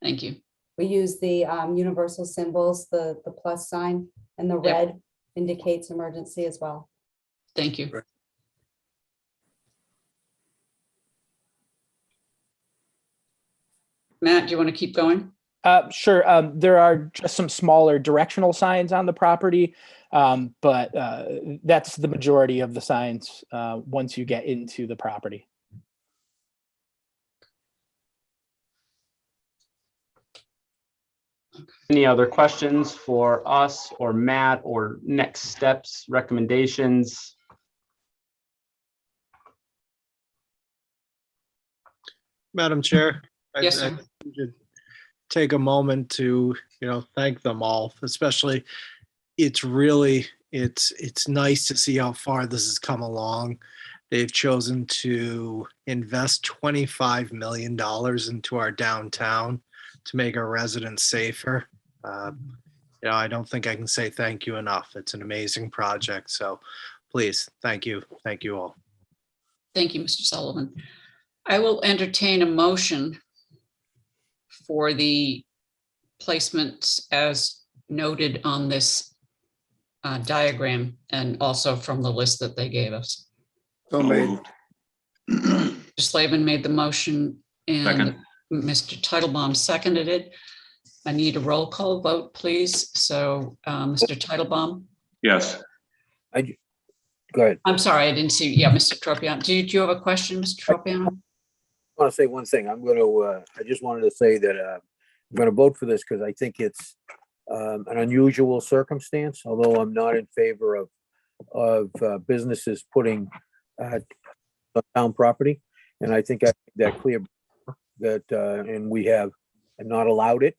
Thank you. We use the universal symbols, the plus sign, and the Yep. red indicates emergency as well. Thank you. Matt, do you want to keep going? Sure. There are just some smaller directional signs on the property, but that's the majority of the signs once you get into the property. Any other questions for us or Matt, or next steps, recommendations? Madam Chair. Yes, I sir. should take a moment to, thank them all, especially it's really, it's nice to see how far this has come along. They've chosen to invest $25 million into our downtown to make our residents safer. I don't think I can say thank you enough. It's an amazing project. So please, thank you. Thank you all. Thank you, Mr. Sullivan. I will entertain a motion for the placements as noted on this diagram and also from the list that they gave us. So made. Mr. Slavin made the motion and Second. Mr. Titlebaum seconded it. I need a roll call vote, please. So, Mr. Titlebaum? Yes. Go ahead. I'm sorry, I didn't see. Yeah, Mr. Tropiano. Do you have a question, Mr. Tropiano? I want to say one thing. I just wanted to say that I'm going to vote for this because I think it's an unusual circumstance, although I'm not in favor of businesses putting on town property. And I think I made that clear that, and we have not allowed it.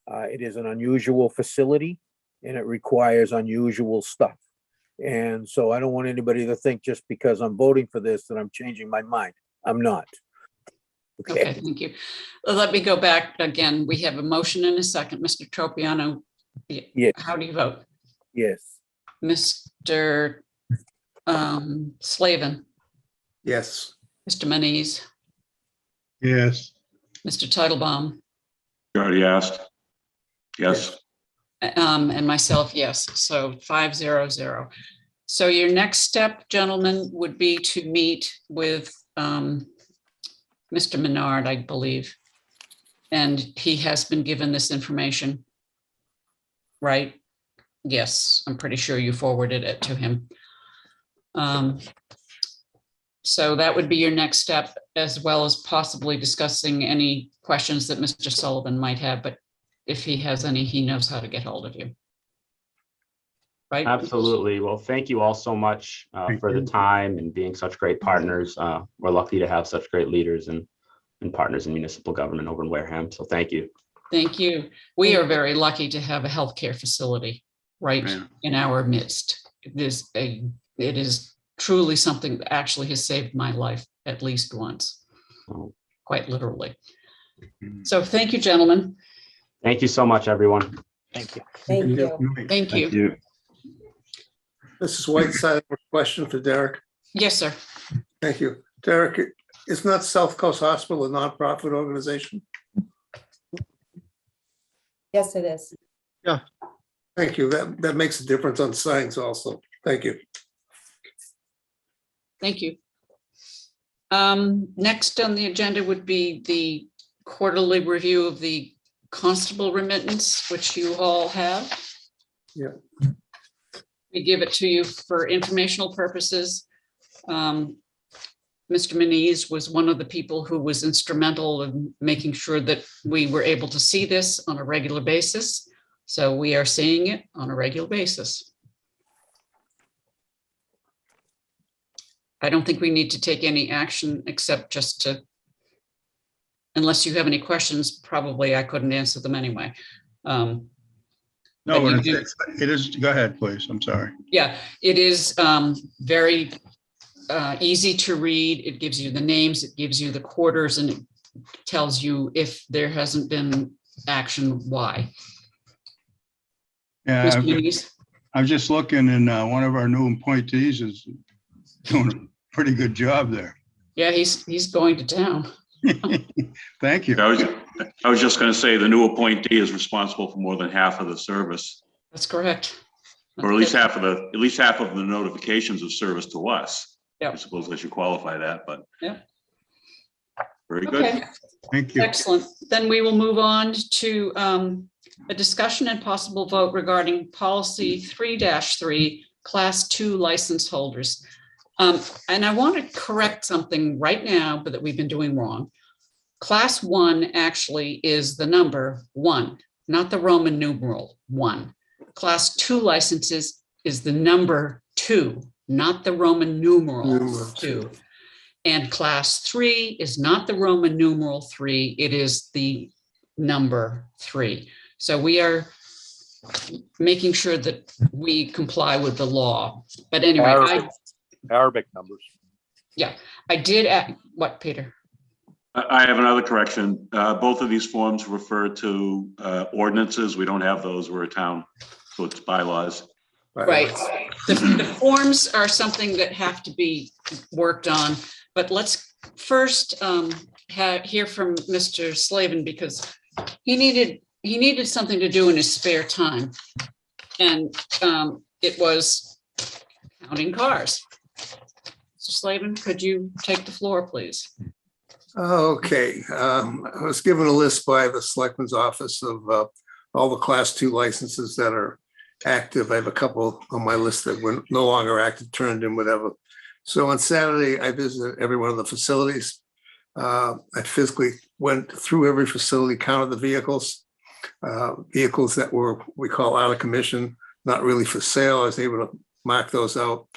It is an unusual facility and it requires unusual stuff. And so I don't want anybody to think just because I'm voting for this that I'm changing my mind. I'm not. Okay, thank you. Let me go back again. We have a motion and a second. Mr. Tropiano, Yes. how do you vote? Yes. Mr. Slavin, Yes. Mr. Manise, Yes. Mr. Titlebaum, You already asked. Yes. and myself, yes. So 5-0-0. So your next step, gentlemen, would be to meet with Mr. Menard, I believe. And he has been given this information, right? Yes, I'm pretty sure you forwarded it to him. So that would be your next step, as well as possibly discussing any questions that Mr. Sullivan might have, but if he has any, he knows how to get hold of you. Right? Absolutely. Well, thank you all so much for the time and being such great partners. We're lucky to have such great leaders and partners in municipal government over in Wareham. So thank you. Thank you. We are very lucky to have a healthcare facility right in our midst. It is truly something that actually has saved my life at least once, quite literally. So thank you, gentlemen. Thank you so much, everyone. Thank you. Thank you. Thank you. Mrs. Whiteside, I have a question for Derek. Yes, sir. Thank you. Derek, is not South Coast Hospital a nonprofit organization? Yes, it is. Yeah. Thank you. That makes a difference on signs also. Thank you. Thank you. Next on the agenda would be the quarterly review of the Constable remittance, which you all have. Yeah. We give it to you for informational purposes. Mr. Manise was one of the people who was instrumental in making sure that we were able to see this on a regular basis. So we are seeing it on a regular basis. I don't think we need to take any action except just to, unless you have any questions, probably I couldn't answer them anyway. No, but it is, go ahead, please. I'm sorry. Yeah, it is very easy to read. It gives you the names, it gives you the quarters, and it tells you if there hasn't been action, why. Yeah, Mr. Muniz? I'm just looking, and one of our new appointees is doing a pretty good job there. Yeah, he's going to town. Thank you. I was just going to say the new appointee is responsible for more than half of the service, That's correct. or at least half of the notifications of service to us. Yep. I suppose I should qualify that, but Yep. very good. Okay, Thank you. excellent. Then we will move on to a discussion and possible vote regarding policy 3-3, class 2 license holders. And I want to correct something right now, but that we've been doing wrong. Class 1 actually is the number 1, not the Roman numeral 1. Class 2 licenses is the number 2, not the Roman numeral 2. And class 3 is not the Roman numeral 3, it is the number 3. So we are making sure that we comply with the law. But anyway, Arabic numbers. Yeah, I did add, what, Peter? I have another correction. Both of these forms refer to ordinances. We don't have those. We're a town, so it's bylaws. Right. The forms are something that have to be worked on, but let's first hear from Mr. Slavin, because he needed something to do in his spare time. And it was counting cars. Mr. Slavin, could you take the floor, please? Okay, I was given a list by the Selectmen's office of all the class 2 licenses that are active. I have a couple on my list that were no longer active, turned in, whatever. So on Saturday, I visited every one of the facilities. I physically went through every facility, counted the vehicles that were, we call out of commission, not really for sale. I was able to mark those out.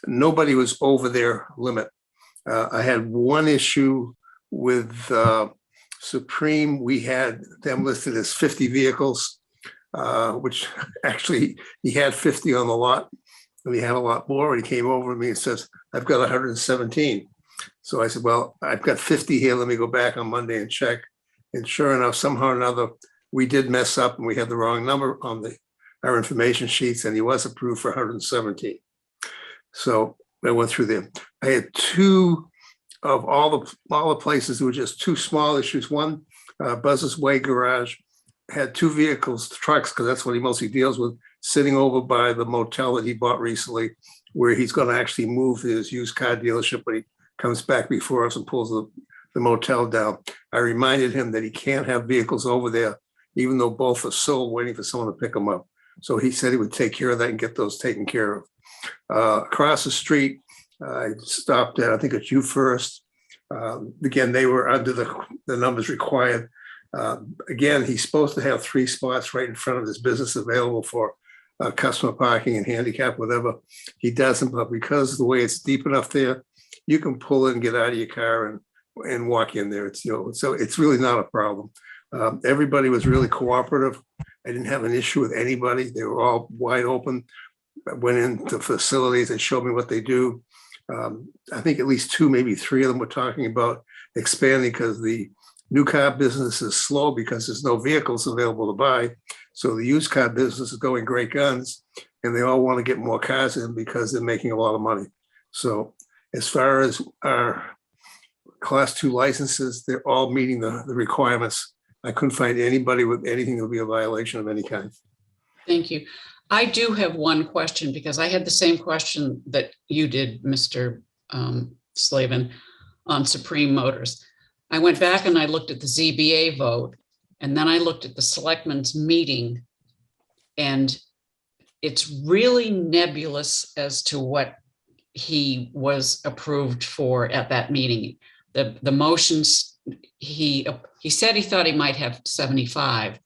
Nobody was over their limit. I had one issue with Supreme. We had them listed as 50 vehicles, which actually he had 50 on the lot, and he had a lot more. And he came over to me and says, "I've got 117." So I said, "Well, I've got 50 here. Let me go back on Monday and check." And sure enough, somehow or another, we did mess up and we had the wrong number on our information sheets, and he was approved for 117. So I went through them. I had two of all the places that were just two small issues. One, Buzz's Way Garage had two vehicles, trucks, because that's what he mostly deals with, sitting over by the motel that he bought recently, where he's going to actually move his used car dealership when he comes back before us and pulls the motel down. I reminded him that he can't have vehicles over there, even though both are sold, waiting for someone to pick them up. So he said he would take care of that and get those taken care of. Across the street, I stopped at, I think it's You First. Again, they were under the numbers required. Again, he's supposed to have 3 spots right in front of his business available for customer parking and handicap, whatever. He doesn't, but because the way it's deep enough there, you can pull in, get out of your car and walk in there. It's, so it's really not a problem. Everybody was really cooperative. I didn't have an issue with anybody. They were all wide open. I went into facilities and showed me what they do. I think at least 2, maybe 3 of them were talking about expanding because the new car business is slow because there's no vehicles available to buy. So the used car business is going great guns, and they all want to get more cars in because they're making a lot of money. So as far as our class 2 licenses, they're all meeting the requirements. I couldn't find anybody with anything that would be a violation of any kind. Thank you. I do have one question, because I had the same question that you did, Mr. Slavin, on Supreme Motors. I went back and I looked at the ZBA vote, and then I looked at the Selectmen's meeting, and it's really nebulous as to what he was approved for at that meeting. The motions, he said he thought he might have 75.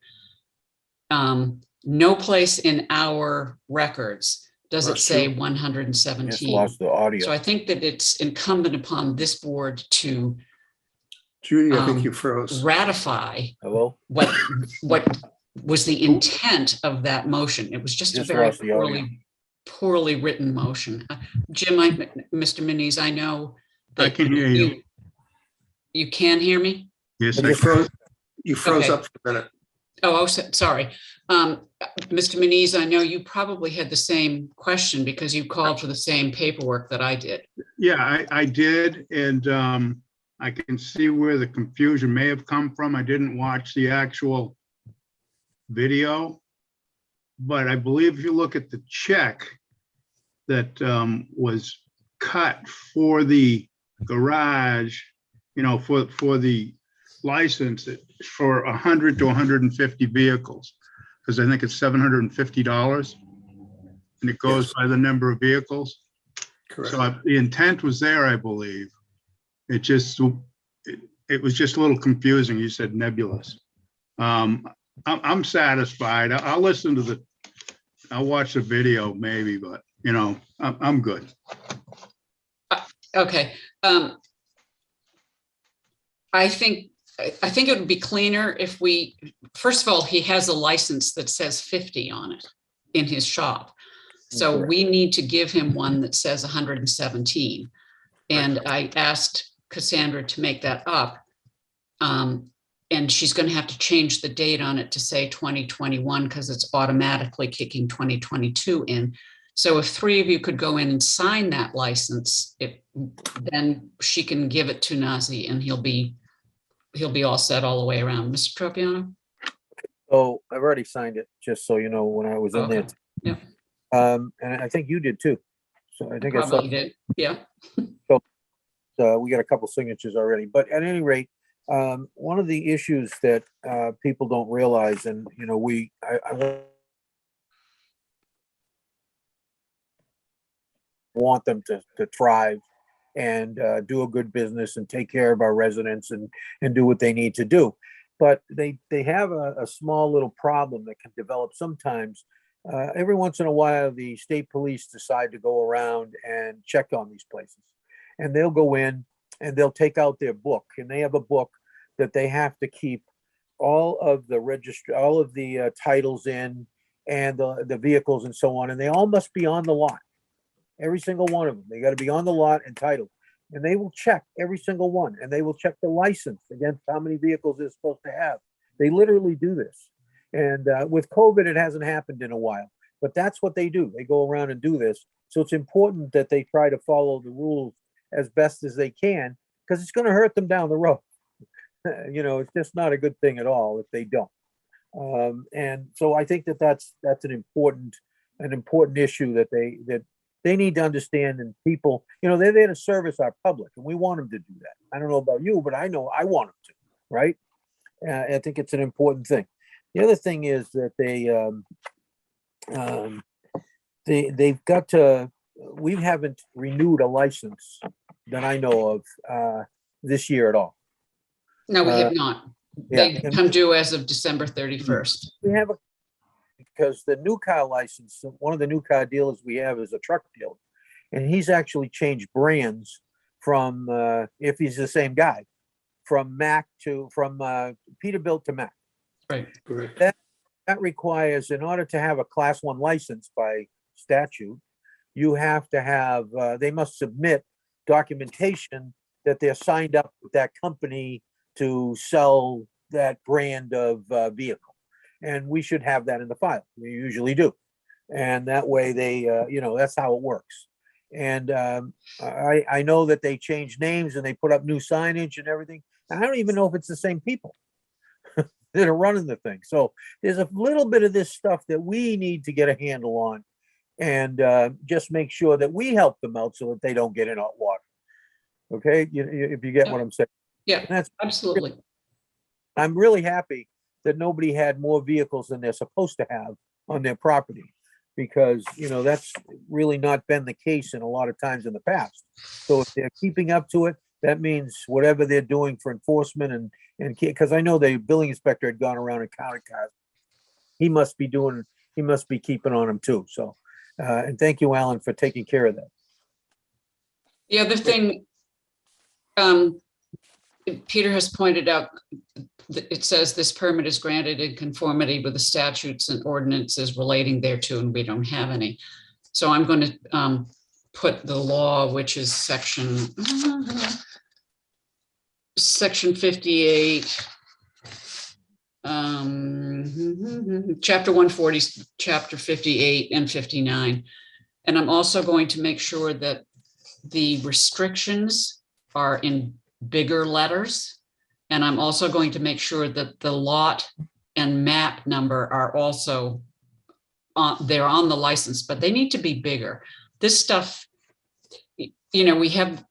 No place in our records does it say 117. Just lost the audio. So I think that it's incumbent upon this board to Judy, I think you froze. Ratify Hello? what was the intent of that motion. It was just a very lost the audio. poorly poorly written motion. Jim, Mr. Muniz, I know. I that can hear you. You can hear me? Yes, I I just- can. You froze Okay. up for a minute. Oh, sorry. Mr. Muniz, I know you probably had the same question because you called for the same paperwork that I did. Yeah, I did, and I can see where the confusion may have come from. I didn't watch the actual video. But I believe if you look at the check that was cut for the garage, you know, for the license for 100 to 150 vehicles, because I think it's $750, and it goes by the number of vehicles. Correct. So the intent was there, I believe. It just, it was just a little confusing. You said nebulous. I'm satisfied. I'll listen to I'll watch the video maybe, but you know, I'm good. Okay. I think it would be cleaner if we, first of all, he has a license that says 50 on it in his shop. So Correct. we need to give him one that says 117. And I asked Cassandra to make that up. And she's going to have to change the date on it to say 2021 because it's automatically kicking 2022 in. So if 3 of you could go in and sign that license, then she can give it to Nazi and he'll be all set all the way around. Mr. Tropiano? So I've already signed it, just so you know, when I was in there. Okay. Yeah. And I think you did too. So I think I saw, Probably did. Yeah. we got a couple signatures already, but at any rate, one of the issues that people don't realize, and you know, I want them to thrive and do a good business and take care of our residents and do what they need to do. But they have a small little problem that can develop sometimes. Every once in a while, the state police decide to go around and check on these places, and they'll go in and they'll take out their book, and they have a book that they have to keep all of the titles in, and the vehicles and so on, and they all must be on the lot. Every single one of them, they got to be on the lot and titled, and they will check every single one, and they will check the license against how many vehicles they're supposed to have. They literally do this, and with COVID, it hasn't happened in a while, but that's what they do. They go around and do this, so it's important that they try to follow the rules as best as they can, because it's going to hurt them down the road. You know, it's just not a good thing at all if they don't. And so I think that's an important issue that they need to understand. And people, you know, they're there to service our public, and we want them to do that. I don't know about you, but I know I want them to, right? I think it's an important thing. The other thing is that they've got to. We haven't renewed a license that I know of this year at all. No, we have not. They Yeah. come due as of December 31st. We have because the new car license, one of the new car dealers we have is a truck dealer, and he's actually changed brands from, if he's the same guy, from Peterbilt to Mack. Right. Correct. That requires, in order to have a class 1 license by statute, you have to have, they must submit documentation that they're signed up with that company to sell that brand of vehicle. And we should have that in the file. We usually do. And that way they, you know, that's how it works. And I know that they change names and they put up new signage and everything. I don't even know if it's the same people that are running the thing. So there's a little bit of this stuff that we need to get a handle on, and just make sure that we help them out so that they don't get in hot water. Okay, if you get what I'm saying. Yeah, that's absolutely. I'm really happy that nobody had more vehicles than they're supposed to have on their property, because, you know, that's really not been the case in a lot of times in the past. So if they're keeping up to it, that means whatever they're doing for enforcement and because I know the building inspector had gone around and counted cars. He must be keeping on them too. So, and thank you, Alan, for taking care of that. The other thing, Peter has pointed out, that it says this permit is granted in conformity with the statutes and ordinances relating thereto, and we don't have any. So I'm going to put the law, which is section 58, chapter 140, chapter 58 and 59. And I'm also going to make sure that the restrictions are in bigger letters. And I'm also going to make sure that the lot and map number are also they're on the license, but they need to be bigger. This stuff, you know, we have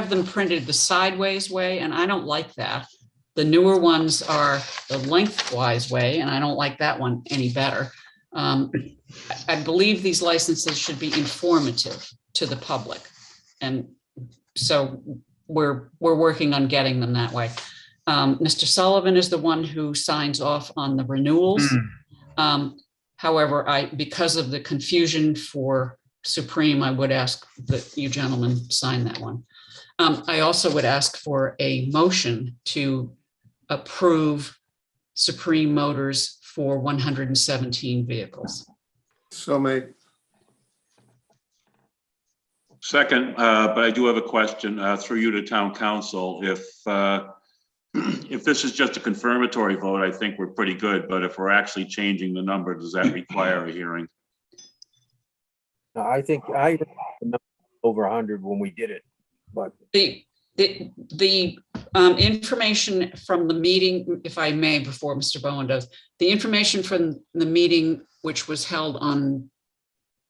them printed the sideways way, and I don't like that. The newer ones are the lengthwise way, and I don't like that one any better. I believe these licenses should be informative to the public. And so we're working on getting them that way. Mr. Sullivan is the one who signs off on the renewals. However, because of the confusion for Supreme, I would ask that you gentlemen sign that one. I also would ask for a motion to approve Supreme Motors for 117 vehicles. So made. Second, but I do have a question through you to town council. If this is just a confirmatory vote, I think we're pretty good. But if we're actually changing the number, does that require a hearing? No, I think I remember over 100 when we did it, but The information from the meeting, if I may, before Mr. Bowen does, the information from the meeting, which was held on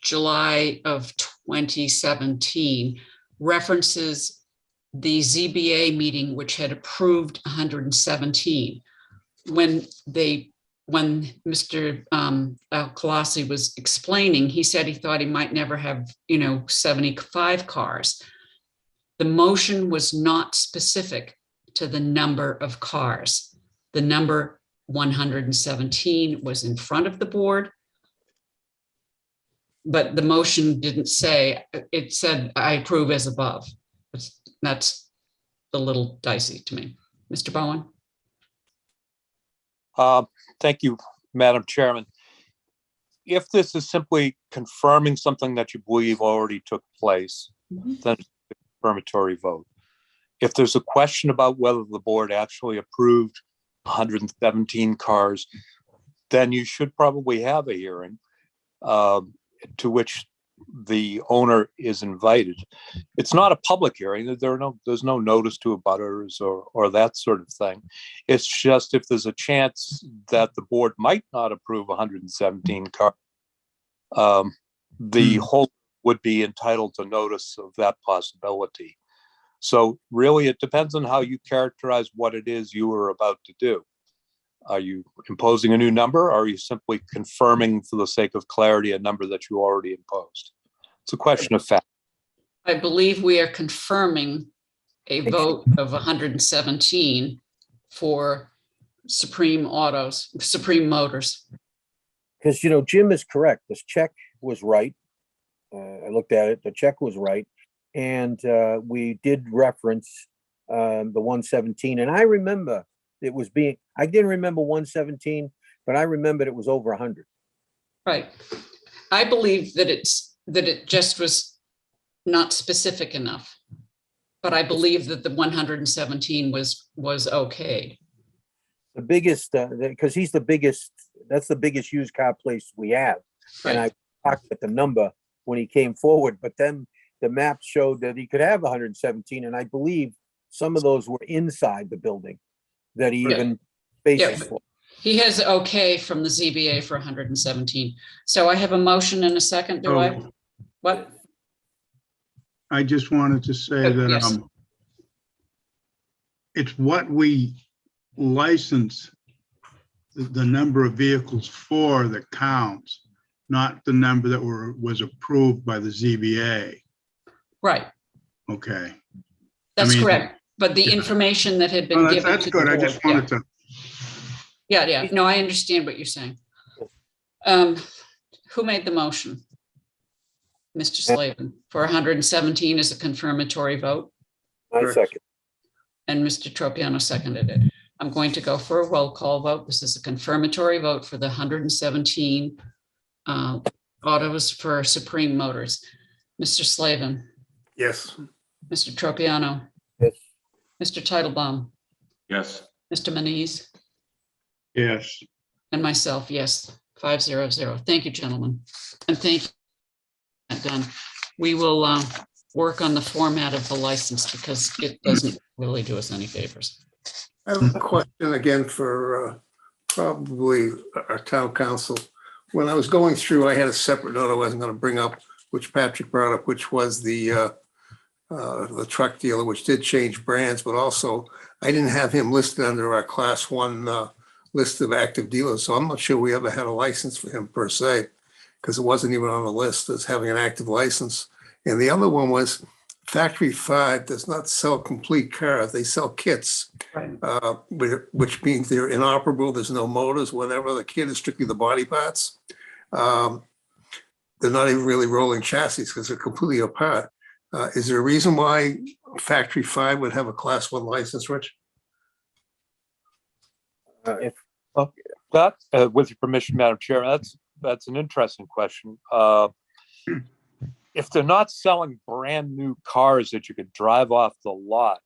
July of 2017, references the ZBA meeting, which had approved 117. When Mr. Colossi was explaining, he said he thought he might never have, 75 cars. The motion was not specific to the number of cars. The number 117 was in front of the board, but the motion didn't say, it said, I approve as above. That's a little dicey to me. Mr. Bowen? Thank you, Madam Chairman. If this is simply confirming something that you believe already took place, then it's a confirmatory vote. If there's a question about whether the board actually approved 117 cars, then you should probably have a hearing to which the owner is invited. It's not a public hearing. There's no notice to abutters or that sort of thing. It's just if there's a chance that the board might not approve 117 cars, the whole would be entitled to notice of that possibility. So really, it depends on how you characterize what it is you are about to do. Are you imposing a new number, or are you simply confirming, for the sake of clarity, a number that you already imposed? It's a question of fact. I believe we are confirming a vote of 117 for Supreme Motors. because, Jim is correct. This check was right. I looked at it. The check was right. And we did reference the 117. And I remember it was I didn't remember 117, but I remembered it was over 100. Right. I believe that it just was not specific enough, but I believe that the 117 was okay. The biggest, because he's the biggest, that's the biggest used car place we have. Right. And I talked at the number when he came forward, but then the map showed that he could have 117. And I believe some of those were inside the building that he even spaces for. He has okay from the ZBA for 117. So I have a motion and a second. Do I? What? I just wanted to say that Yes. It's what we license the number of vehicles for that counts, not the number that was approved by the ZBA. Right. Okay. That's correct. But the information that had been given that's to good. the I board, just wanted to. Yeah. No, I understand what you're saying. Who made the motion? Mr. Slavin, for 117 as a confirmatory vote, My second. and Mr. Tropiano seconded it. I'm going to go for a roll call vote. This is a confirmatory vote for the 117 autos for Supreme Motors. Mr. Slavin, Yes. Mr. Tropiano, Yes. Mr. Titlebaum, Yes. Mr. Manise, Yes. and myself, yes, 500. Thank you, gentlemen. And thank you. Done. We will work on the format of the license because it doesn't really do us any favors. I have a question again for probably our town council. When I was going through, I had a separate note I wasn't going to bring up, which Patrick brought up, which was the truck dealer, which did change brands, but also I didn't have him listed under our class 1 list of active dealers. So I'm not sure we ever had a license for him per se, because it wasn't even on the list as having an active license. And the other one was Factory 5 does not sell complete cars. They sell kits, which means they're inoperable. There's no motors, whatever. The kit is strictly the body parts. They're not even really rolling chassis because they're completely apart. Is there a reason why Factory 5 would have a class 1 license, Rich? If That, with your permission, Madam Chair, that's an interesting question. If they're not selling brand new cars that you could drive off the lot,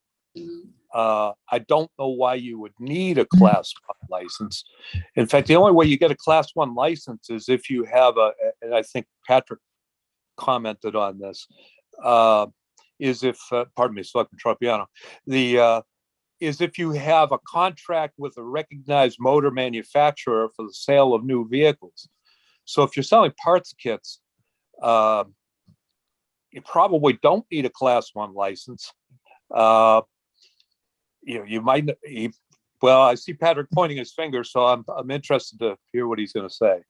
I don't know why you would need a class 1 license. In fact, the only way you get a class 1 license is if you have and I think Patrick commented on this, is if, pardon me, Selectman Tropiano, is if you have a contract with a recognized motor manufacturer for the sale of new vehicles. So if you're selling parts kits, you probably don't need a class 1 license. You might, well, I see Patrick pointing his finger, so I'm interested to hear what he's going to say.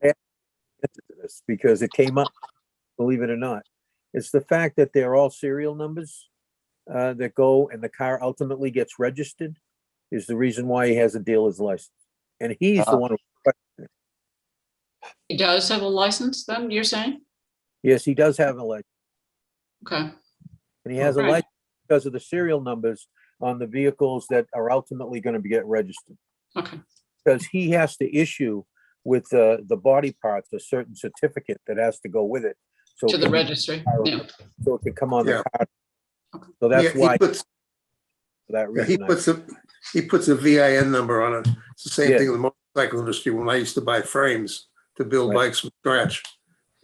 Because it came up, believe it or not. It's the fact that they're all serial numbers that go and the car ultimately gets registered is the reason why he has a dealer's license. And he's the one who. He does have a license then, you're saying? Yes, he does have a license. Okay. And he has a license because of the serial numbers on the vehicles that are ultimately going to get registered. Okay. Because he has to issue with the body parts a certain certificate that has to go with it. So to the registry. Yeah. So it can come on the car. So that's why. For that reason, he puts a VIN number on it. It's the same thing in the motorcycle industry. When I used to buy frames to build bikes from scratch,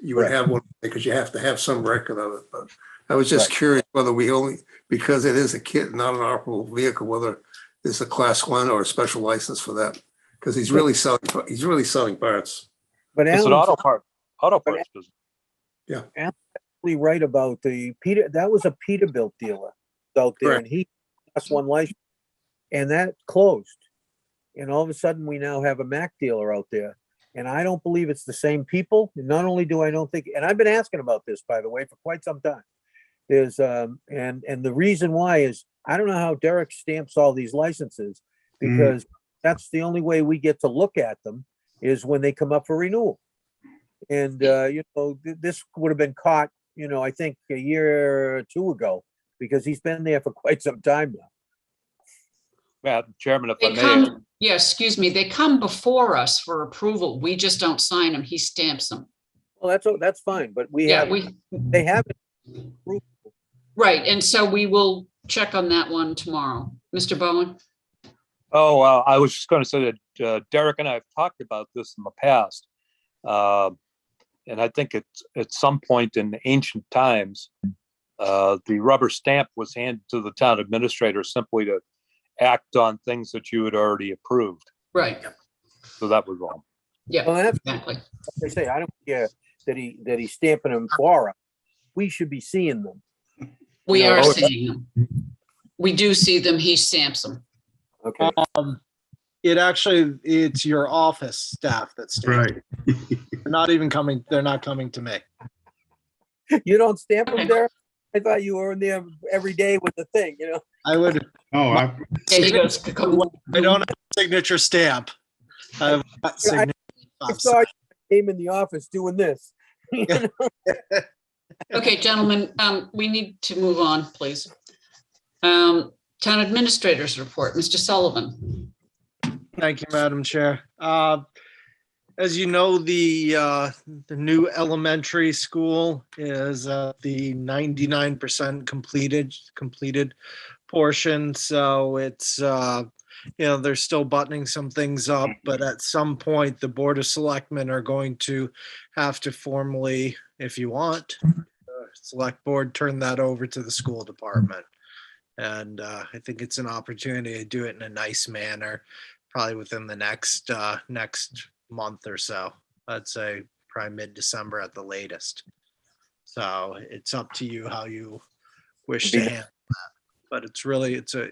you would have one because you have to have some record of it. But I was just curious whether we only, because it is a kit, not an operable vehicle, whether there's a class 1 or a special license for that. Because he's really selling parts. But it's an auto parts business. Yeah, absolutely right about the Peter. That was a Peterbilt dealer out there, and he class 1 license, and that closed. And all of a sudden, we now have a Mac dealer out there, and I don't believe it's the same people. And not only do I don't think, and I've been asking about this, by the way, for quite some time. There's and the reason why is I don't know how Derek stamps all these licenses because that's the only way we get to look at them is when they come up for renewal. And this would have been caught, I think a year or 2 ago because he's been there for quite some time now. Madam Chairman, if I may. Excuse me. They come before us for approval. We just don't sign them. He stamps them. Well, that's fine, but they have it. Right, and so we will check on that one tomorrow. Mr. Bowen? Oh, I was just going to say that Derek and I have talked about this in the past. And I think at some point in ancient times, the rubber stamp was handed to the town administrator simply to act on things that you had already approved. Right. So that was wrong. Yeah, well, exactly. They say I don't care that he's stamping them for us. We should be seeing them. We are seeing them. We do see them. He stamps them. Okay. It's your office staff that stamps. Right. They're not coming to me. You don't stamp them there? I thought you were in there every day with the thing, I would. Oh, he goes, I don't have a signature stamp. I have a signature. I saw you came in the office doing this. Okay, gentlemen, we need to move on, please. Town administrators report, Mr. Sullivan. Thank you, Madam Chair. As you know, the new elementary school is the 99% completed portion. So it's, they're still buttoning some things up, but at some point, the Board of Selectmen are going to have to formally, if you want, select board, turn that over to the school department. And I think it's an opportunity to do it in a nice manner, probably within the next month or so. I'd say probably mid-December at the latest. So it's up to you how you wish to handle that. But it's really, it's a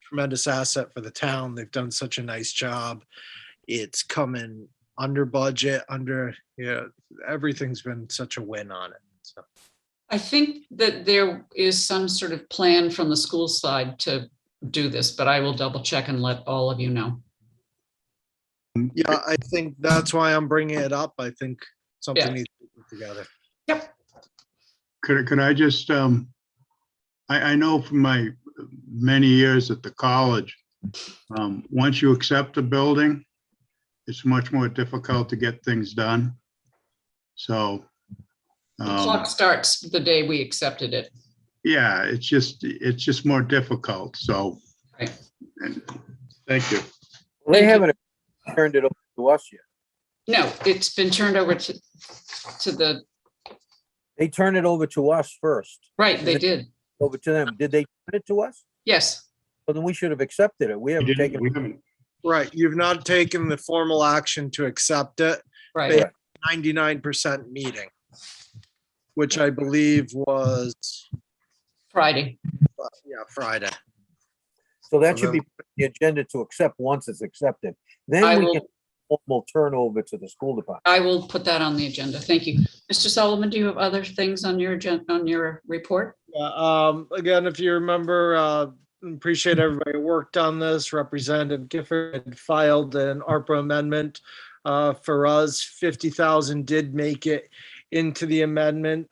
tremendous asset for the town. They've done such a nice job. It's coming under budget, everything's been such a win on it. So I think that there is some sort of plan from the school side to do this, but I will double check and let all of you know. yeah, I think that's why I'm bringing it up. I think something Yeah. needs to be put together. Yep. Could I just, I know from my many years at the college, once you accept a building, it's much more difficult to get things done. So. The clock starts the day we accepted it. Yeah, it's just more difficult. So. Right. And thank you. They haven't turned it over to us yet. No, it's been turned over to the, They turned it over to us first. right, they did. Over to them. Did they turn it to us? Yes. Well, then we should have accepted it. We haven't taken. We haven't. Right, you've not taken the formal action to accept it. Right. They had 99% meeting, which I believe was, Friday. Friday. So that should be the agenda to accept once it's accepted. I Then we will- can formal turn over to the school department. I will put that on the agenda. Thank you. Mr. Sullivan, do you have other things on your agenda, on your report? Again, if you remember, appreciate everybody who worked on this. Representative Gifford had filed an Arpa amendment for us. 50,000 did make it into the amendment.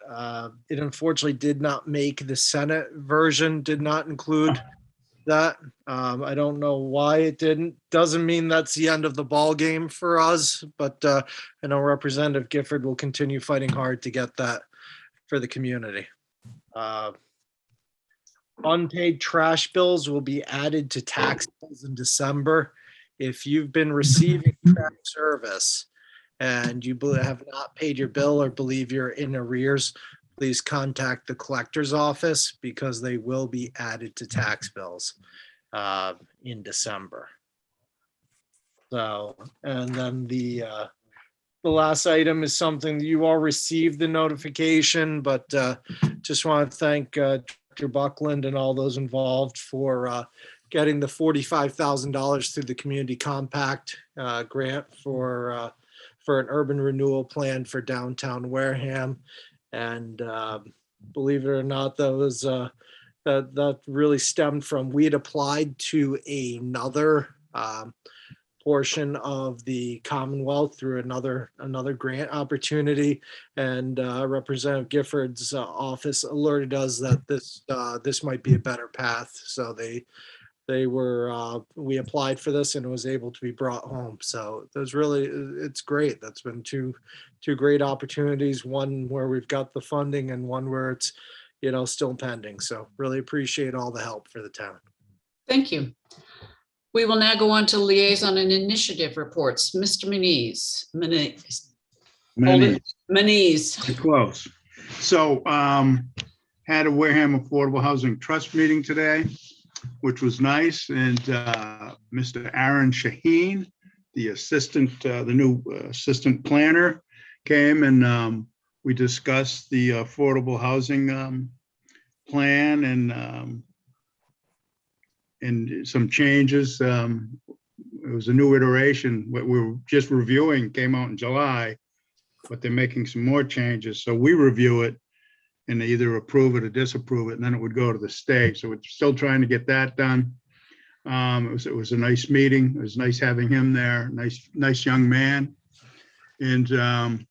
It unfortunately did not make the Senate version, did not include that. I don't know why it didn't. Doesn't mean that's the end of the ball game for us, but I know Representative Gifford will continue fighting hard to get that for the community. Unpaid trash bills will be added to tax bills in December. If you've been receiving trash service and you have not paid your bill or believe you're in arrears, please contact the collector's office because they will be added to tax bills in December. So, and then the last item is something that you all received the notification, but just want to thank Dr. Buckland and all those involved for getting the $45,000 through the Community Compact grant for an urban renewal plan for downtown Wareham. And believe it or not, that was that really stemmed from, we had applied to another portion of the Commonwealth through another grant opportunity, and Representative Gifford's office alerted us that this might be a better path. So we applied for this and it was able to be brought home. So it's great. That's been two great opportunities, one where we've got the funding and one where it's, still pending. So really appreciate all the help for the town. Thank you. We will now go on to liaison and initiative reports. Mr. Manise. Close. So had a Wareham Affordable Housing Trust meeting today, which was nice. And Mr. Aaron Shaheen, the new assistant planner, came and we discussed the affordable housing plan and some changes. It was a new iteration. What we were just reviewing came out in July, but they're making some more changes. So we review it and they either approve it or disapprove it, and then it would go to the state. So we're still trying to get that done. It was a nice meeting. It was nice having him there. Nice young man. And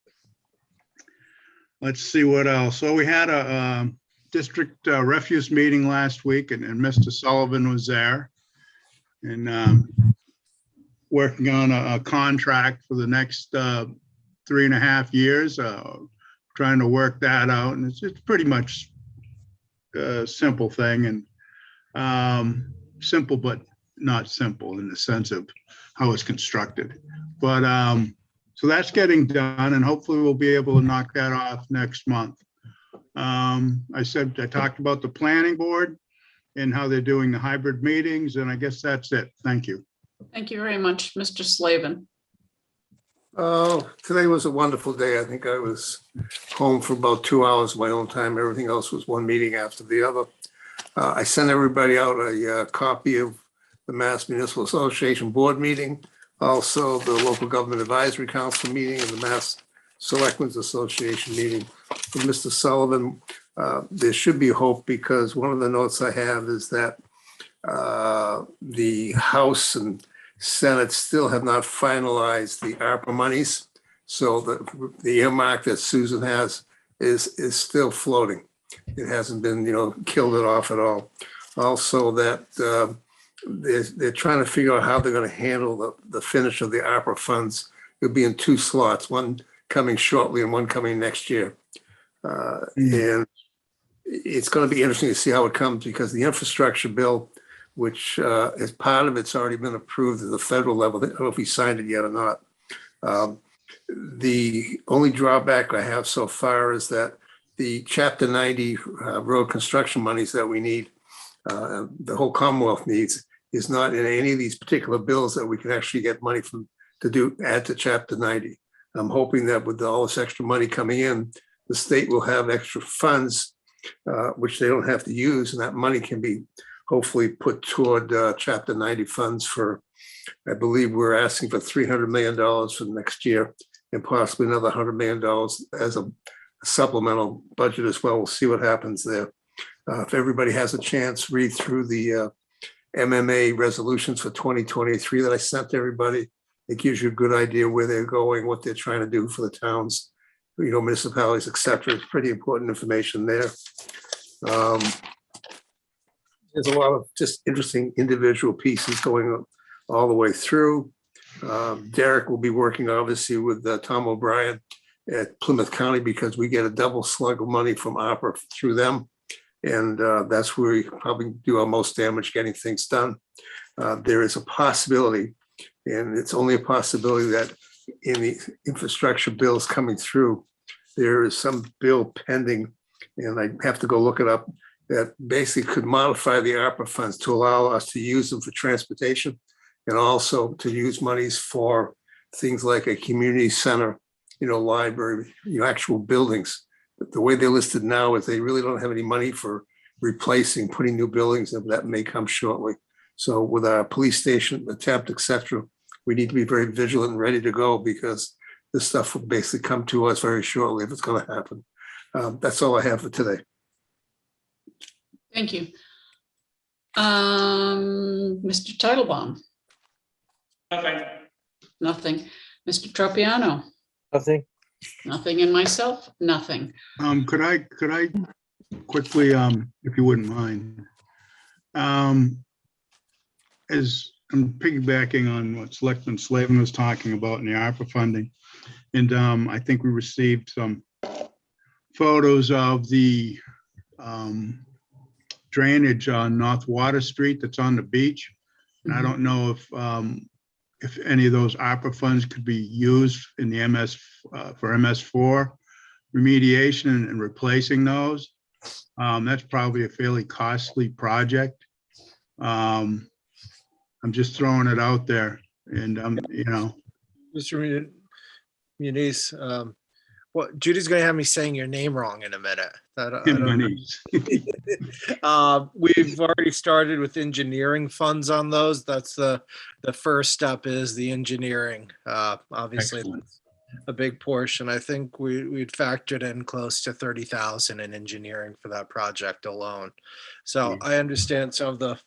let's see what else. So we had a district refuse meeting last week, and Mr. Sullivan was there. And working on a contract for the next 3.5 years, trying to work that out. And it's pretty much a simple thing, and simple, but not simple in the sense of how it's constructed. But so that's getting done, and hopefully we'll be able to knock that off next month. I talked about the planning board and how they're doing the hybrid meetings, and I guess that's it. Thank you. Thank you very much, Mr. Slavin. Oh, today was a wonderful day. I think I was home for about 2 hours of my own time. Everything else was one meeting after the other. I sent everybody out a copy of the Mass Municipal Association Board meeting, also the Local Government Advisory Council meeting, and the Mass Selectmen's Association meeting. For Mr. Sullivan, there should be hope, because one of the notes I have is that the House and Senate still have not finalized the ARPA monies. So the earmark that Susan has is still floating. It hasn't been, killed it off at all. Also that they're trying to figure out how they're going to handle the finish of the ARPA funds. It'll be in 2 slots, one coming shortly and one coming next year. And it's going to be interesting to see how it comes, because the infrastructure bill, which as part of it's already been approved at the federal level. I don't know if he signed it yet or not. The only drawback I have so far is that the Chapter 90 road construction monies that we need, the whole Commonwealth needs, is not in any of these particular bills that we can actually get money from to add to Chapter 90. I'm hoping that with all this extra money coming in, the state will have extra funds, which they don't have to use, and that money can be hopefully put toward Chapter 90 funds for, I believe we're asking for $300 million for next year, and possibly another $100 million as a supplemental budget as well. We'll see what happens there. If everybody has a chance, read through the MMA resolutions for 2023 that I sent to everybody. It gives you a good idea where they're going, what they're trying to do for the towns, municipalities, et cetera. It's pretty important information there. There's a lot of just interesting individual pieces going on all the way through. Derek will be working obviously with Tom O'Brien at Plymouth County, because we get a double slug of money from Arpa through them. And that's where we probably do our most damage getting things done. There is a possibility, and it's only a possibility, that in the infrastructure bills coming through, there is some bill pending, and I have to go look it up, that basically could modify the ARPA funds to allow us to use them for transportation, and also to use monies for things like a community center, library, actual buildings. But the way they're listed now is they really don't have any money for replacing, putting new buildings, and that may come shortly. So with our police station attempt, et cetera, we need to be very vigilant and ready to go, because this stuff will basically come to us very shortly if it's going to happen. That's all I have for today. Thank you. Mr. Titlebaum? Nothing. Nothing. Mr. Tropiano? Nothing. Nothing. And myself? Nothing. Could I quickly, if you wouldn't mind, as I'm piggybacking on what Selectman Slavin was talking about in the ARPA funding, and I think we received some photos of the drainage on North Water Street that's on the beach. And I don't know if any of those ARPA funds could be used in the for MS4 remediation and replacing those. That's probably a fairly costly project. I'm just throwing it out there, and Mr. Muniz, Judy's going to have me saying your name wrong in a minute. I don't know. We've already started with engineering funds on those. That's the first step, is the engineering. Obviously, that's a big portion. I think we'd factored in close to 30,000 in engineering for that project alone. So I understand some of the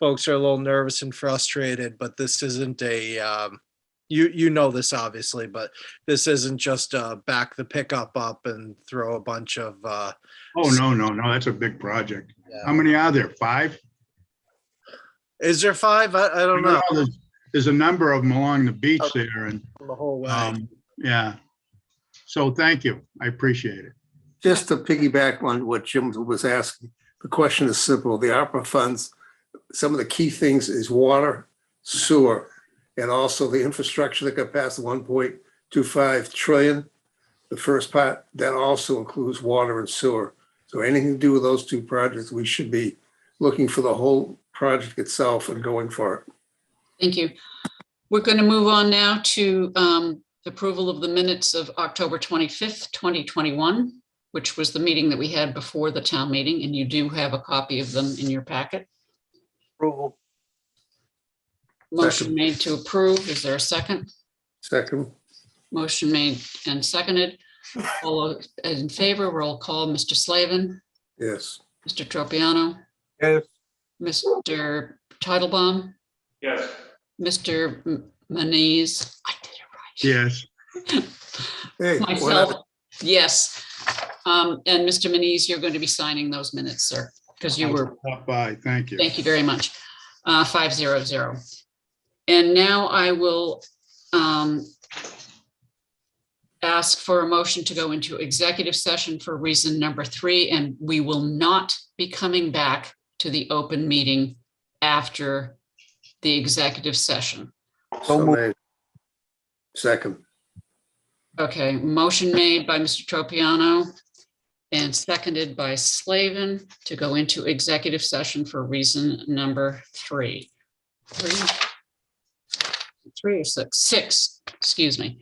folks are a little nervous and frustrated, but this isn't a you know this obviously, but this isn't just back the pickup up and throw a bunch of oh no, that's a big project. Yeah. How many are there? 5? Is there 5? I don't know. there's a number of them along the beach there and, The whole way. yeah. So thank you. I appreciate it. Just to piggyback on what Jim was asking, the question is simple. The ARPA funds, some of the key things is water, sewer, and also the infrastructure that got past the 1.25 trillion. The first part, that also includes water and sewer. So anything to do with those two projects, we should be looking for the whole project itself and going for it. Thank you. We're going to move on now to approval of the minutes of October 25th, 2021, which was the meeting that we had before the town meeting, and you do have a copy of them in your packet. Approval. Motion Second. made to approve. Is there a second? Second, Motion made and seconded. All those in favor, roll call. Mr. Slavin, yes. Mr. Tropiano, Yes. Mr. Titlebaum, Yes. Mr. Manise. I did it right. Yes. Hey, Myself, yes. And Mr. Manise, you're going to be signing those minutes, sir, because you were, Stop by. Thank you. thank you very much. 500. And now I will ask for a motion to go into executive session for reason number 3, and we will not be coming back to the open meeting after the executive session. So made. Second, Okay, motion made by Mr. Tropiano and seconded by Slavin to go into executive session for reason number 3. 3 or 6? 6, excuse me.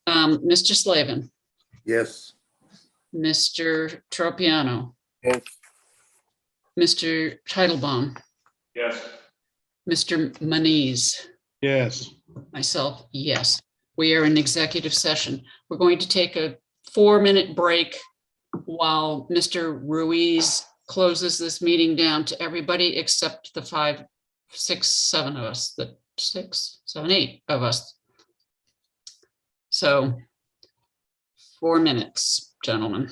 Mr. Slavin, yes. Mr. Tropiano, Yes. Mr. Titlebaum, Yes. Mr. Manise, Yes. myself, yes. We are in executive session. We're going to take a 4-minute break while Mr. Ruiz closes this meeting down to everybody except the 5, 6, 7 of us, the 6, 7, 8 of us. So 4 minutes, gentlemen.